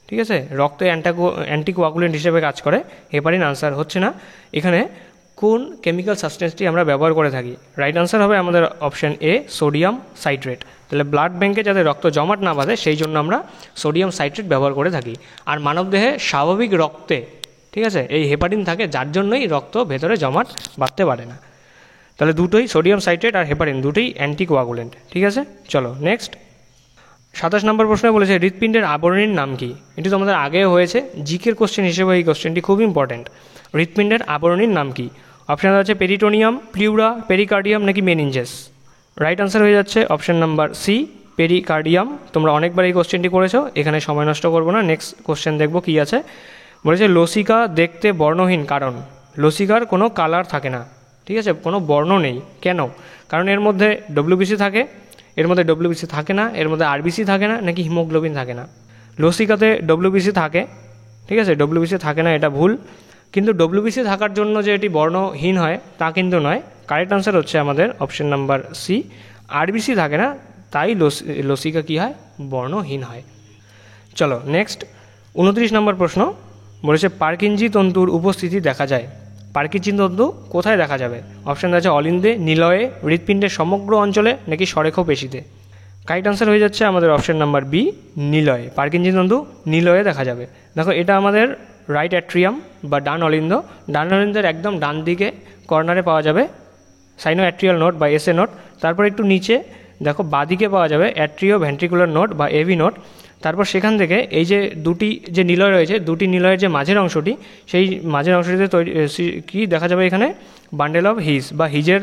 ঠিক আছে, রক্তে অ্যান্টিকোয়াগুলেন্ট হিসেবে কাজ করে। হেপারিন আনসার হচ্ছে না। এখানে কোন কেমিক্যাল সাবস্টেন্সটি আমরা ব্যবহার করে থাকি? রাইট আনসার হবে আমাদের অপশান এ, সোডিয়াম সাইট্রেট। তাহলে ব্লাড ব্যাঙ্কে যাতে রক্ত জমাট না বাঁধে সেই জন্য আমরা সোডিয়াম সাইট্রেট ব্যবহার করে থাকি। আর মানবদেহে স্বাভাবিক রক্তে, ঠিক আছে, এই হেপারিন থাকে, যার জন্যই রক্ত ভেতরে জমাট বাঁধতে পারে না। তাহলে দুটোই, সোডিয়াম সাইট্রেট আর হেপারিন, দুটোই অ্যান্টিকোয়াগুলেন্ট। ঠিক আছে, চলো নেক্সট 27 নম্বর প্রশ্নে বলেছে হৃৎপিণ্ডের আবরণীর নাম কি। এটি তোমাদের আগেও হয়েছে, জিকের কোশ্চেন হিসেবে এই কোশ্চেনটি খুব ইম্পর্টেন্ট। হৃৎপিণ্ডের আবরণীর নাম কি? অপশান আছে পেরিটোনিয়াম, প্লিউরা, পেরিকার্ডিয়াম নাকি মেনিনজেস। রাইট আনসার হয়ে যাচ্ছে অপশান নাম্বার সি, পেরিকার্ডিয়াম। তোমরা অনেকবার এই কোশ্চেনটি করেছো, এখানে সময় নষ্ট করবো না। নেক্সট কোশ্চেন দেখবো কি আছে। বলেছে লসিকা দেখতে বর্ণহীন কারণ লসিকার কোনো কালার থাকে না। ঠিক আছে, কোনো বর্ণ নেই। কেন? কারণ এর মধ্যে ডব্লিউবিসি থাকে, এর মধ্যে ডব্লিউবিসি থাকে না, এর মধ্যে আরবিসি থাকে না নাকি হিমোগ্লোবিন থাকে না। লসিকাতে ডব্লিউবিসি থাকে, ঠিক আছে, ডব্লিউবিসি থাকে না এটা ভুল। কিন্তু ডব্লিউবিসি থাকার জন্য যে এটি বর্ণহীন হয় তা কিন্তু নয়। কারেক্ট আনসার হচ্ছে আমাদের অপশন নাম্বার সি, আরবিসি থাকে না তাই লসিকা কী হয়, বর্ণহীন হয়। চলো নেক্সট 29 নম্বর প্রশ্ন বলেছে পার্কিনজি তন্তুর উপস্থিতি দেখা যায়। পার্কিনজি তন্তু কোথায় দেখা যাবে? অপশান আছে অলিন্দে, নিলয়ে, হৃৎপিণ্ডের সমগ্র অঞ্চলে নাকি সরেখ পেশিতে। কারেক্ট আনসার হয়ে যাচ্ছে আমাদের অপশান নাম্বার বি, নিলয়ে। পার্কিনজি তন্তু নিলয়ে দেখা যাবে। দেখো, এটা আমাদের রাইট অ্যাট্রিয়াম বা ডান অলিন্দ। ডান অলিন্দের একদম ডান দিকে কর্নারে পাওয়া যাবে সাইনো অ্যাট্রিয়াল নোট বা এসএ নোট। তারপর একটু নিচে দেখো বাঁদিকে পাওয়া যাবে অ্যাট্রিও ভেন্ট্রিকুলার নোট বা এভি নোট। তারপর সেখান থেকে এই যে দুটি যে নিলয় রয়েছে, দুটি নিলয়ের যে মাঝের অংশটি, সেই মাঝের অংশটিতে কি দেখা যাবে? এখানে বান্ডেল অফ হিস বা হিজের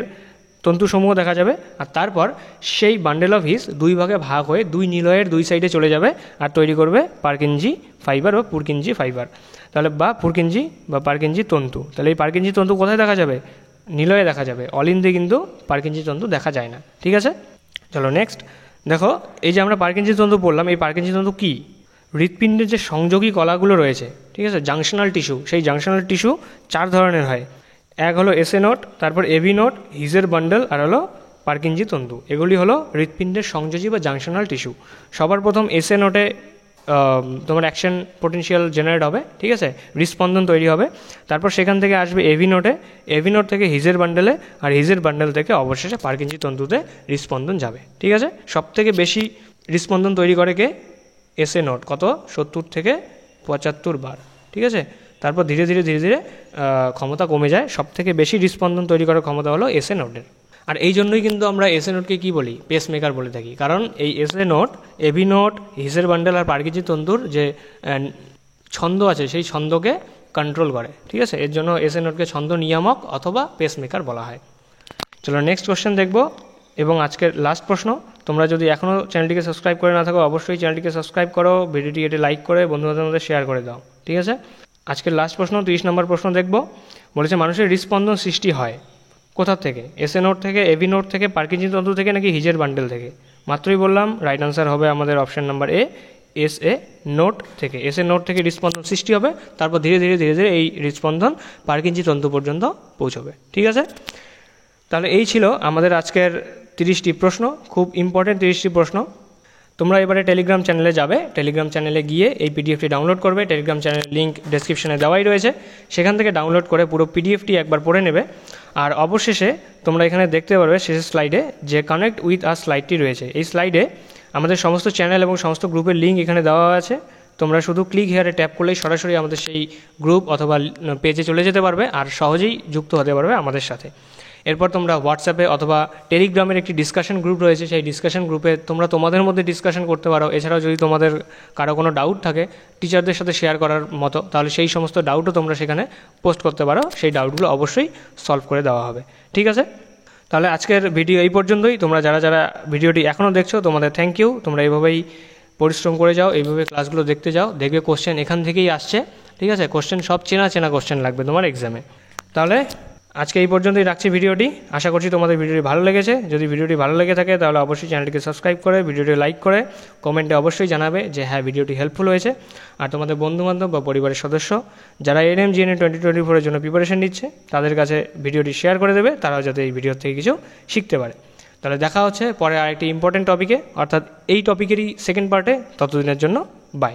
তন্তুসমূহ দেখা যাবে। আর তারপর সেই বান্ডেল অফ হিস দুই ভাগে ভাগ হয়ে দুই নিলয়ের দুই সাইডে চলে যাবে আর তৈরি করবে পার্কিনজি ফাইবার বা পুরকিনজি ফাইবার। তাহলে বা পুরকিনজি বা পার্কিনজি তন্তু। তাহলে এই পার্কিনজি তন্তু কোথায় দেখা যাবে? নিলয়ে দেখা যাবে। অলিন্দে কিন্তু পার্কিনজি তন্তু দেখা যায় না। ঠিক আছে, চলো নেক্সট দেখো, এই যে আমরা পার্কিনজি তন্তু পড়লাম, এই পার্কিনজি তন্তু কী? হৃৎপিণ্ডের যে সংযোগী কলাগুলো রয়েছে, ঠিক আছে, জাংশনাল টিস্যু, সেই জাংশনাল টিস্যু 4 ধরনের হয়। এক হলো এসএ নোড, তারপর এভি নোড, হিজের বান্ডেল, আর হলো পার্কিনজি তন্তু। এগুলি হলো হৃৎপিণ্ডের সংযোজী বা জাংশনাল টিস্যু। সবার প্রথম এসএ নোটে তোমার অ্যাকশন পোটেনশিয়াল জেনারেট হবে, ঠিক আছে, হৃৎস্পন্দন তৈরি হবে। তারপর সেখান থেকে আসবে এভি নোটে, এভি নোট থেকে হিজের বান্ডেলে, আর হিজের বান্ডেল থেকে অবশেষে পার্কিনজি তন্তুতে হৃৎস্পন্দন যাবে, ঠিক আছে। সবথেকে বেশি হৃৎস্পন্দন তৈরি করে কে? SA note. কত? 70 থেকে 75 বার, ঠিক আছে। তারপর ধীরে ধীরে ধীরে ধীরে ক্ষমতা কমে যায়। সবথেকে বেশি হৃৎস্পন্দন তৈরি করার ক্ষমতা হলো এসএ নোটের। আর এই জন্যই কিন্তু আমরা এসএ নোটকে কী বলি? পেসমেকার বলে থাকি। কারণ এই এসএ নোট, এভি নোট, হিজের বান্ডেল আর পার্কিনজি তন্তুর যে ছন্দ আছে সেই ছন্দকে কন্ট্রোল করে, ঠিক আছে। এর জন্য এসএ নোটকে ছন্দ নিয়ামক অথবা পেসমেকার বলা হয়। চলো নেক্সট কোশ্চেন দেখবো, এবং আজকের লাস্ট প্রশ্ন। তোমরা যদি এখনও চ্যানেলটিকে সাবস্ক্রাইব করে না থাকো, অবশ্যই চ্যানেলটিকে সাবস্ক্রাইব করো, ভিডিওটি এটি লাইক করে বন্ধুবান্ধবের মধ্যে শেয়ার করে দাও, ঠিক আছে। আজকের লাস্ট প্রশ্ন, 30 নম্বর প্রশ্ন দেখব। বলেছে মানুষের হৃৎস্পন্দন সৃষ্টি হয় কোথা থেকে? এসএ নোট থেকে, এভি নোট থেকে, পার্কিনজি তন্তু থেকে, নাকি হিজের বান্ডেল থেকে? মাত্রই বললাম, রাইট আনসার হবে আমাদের option number A, SA note থেকে। এসএ নোট থেকে হৃৎস্পন্দন সৃষ্টি হবে, তারপর ধীরে ধীরে ধীরে ধীরে এই হৃৎস্পন্দন পার্কিনজি তন্তু পর্যন্ত পৌঁছবে, ঠিক আছে। তাহলে এই ছিল আমাদের আজকের 30টি প্রশ্ন, খুব ইম্পর্টেন্ট 30টি প্রশ্ন। তোমরা এবারে টেলিগ্রাম চ্যানেলে যাবে, টেলিগ্রাম চ্যানেলে গিয়ে এই পিডিএফটি ডাউনলোড করবে। টেলিগ্রাম চ্যানেলের লিঙ্ক ডেসক্রিপশনে দেওয়াই রয়েছে, সেখান থেকে ডাউনলোড করে পুরো পিডিএফটি একবার পড়ে নেবে। আর অবশেষে তোমরা এখানে দেখতে পারবে শেষের স্লাইডে যে কানেক্ট উইথ আস স্লাইডটি রয়েছে। এই স্লাইডে আমাদের সমস্ত চ্যানেল এবং সমস্ত গ্রুপের লিঙ্ক এখানে দেওয়া আছে। তোমরা শুধু ক্লিক হেয়ারে ট্যাপ করলেই সরাসরি আমাদের সেই গ্রুপ অথবা পেজে চলে যেতে পারবে আর সহজেই যুক্ত হতে পারবে আমাদের সাথে। এরপর তোমরা হোয়াটসঅ্যাপে অথবা টেলিগ্রামের একটি ডিসকাশন গ্রুপ রয়েছে, সেই ডিসকাশন গ্রুপে তোমরা তোমাদের মধ্যে ডিসকাশন করতে পারো। এছাড়াও যদি তোমাদের কারো কোনো ডাউট থাকে টিচারদের সাথে শেয়ার করার মতো, তাহলে সেই সমস্ত ডাউটও তোমরা সেখানে পোস্ট করতে পারো। সেই ডাউটগুলো অবশ্যই সলভ করে দেওয়া হবে, ঠিক আছে। তাহলে আজকের ভিডিও এই পর্যন্তই। তোমরা যারা যারা ভিডিওটি এখনও দেখছো তোমাদের থ্যাংক ইউ। তোমরা এইভাবেই পরিশ্রম করে যাও, এইভাবে ক্লাসগুলো দেখতে যাও, দেখবে কোশ্চেন এখান থেকেই আসছে, ঠিক আছে। কোশ্চেন সব চেনা চেনা কোশ্চেন লাগবে তোমার এক্সামে। তাহলে আজকে এই পর্যন্তই রাখছি ভিডিওটি। আশা করছি তোমাদের ভিডিওটি ভালো লেগেছে। যদি ভিডিওটি ভালো লেগে থাকে তাহলে অবশ্যই চ্যানেলটিকে সাবস্ক্রাইব করে ভিডিওটি লাইক করে কমেন্টে অবশ্যই জানাবে যে হ্যাঁ ভিডিওটি হেল্পফুল হয়েছে। আর তোমাদের বন্ধুবান্ধব বা পরিবারের সদস্য যারা এএনএম জিএনএম 2024 জন্য প্রিপারেশন নিচ্ছে তাদের কাছে ভিডিওটি শেয়ার করে দেবে, তারাও যাতে এই ভিডিও থেকে কিছু শিখতে পারে। তাহলে দেখা হচ্ছে পরে আরেকটি ইম্পর্টেন্ট টপিকে, অর্থাৎ এই টপিকেরই সেকেন্ড পার্টে। ততদিনের জন্য বাই।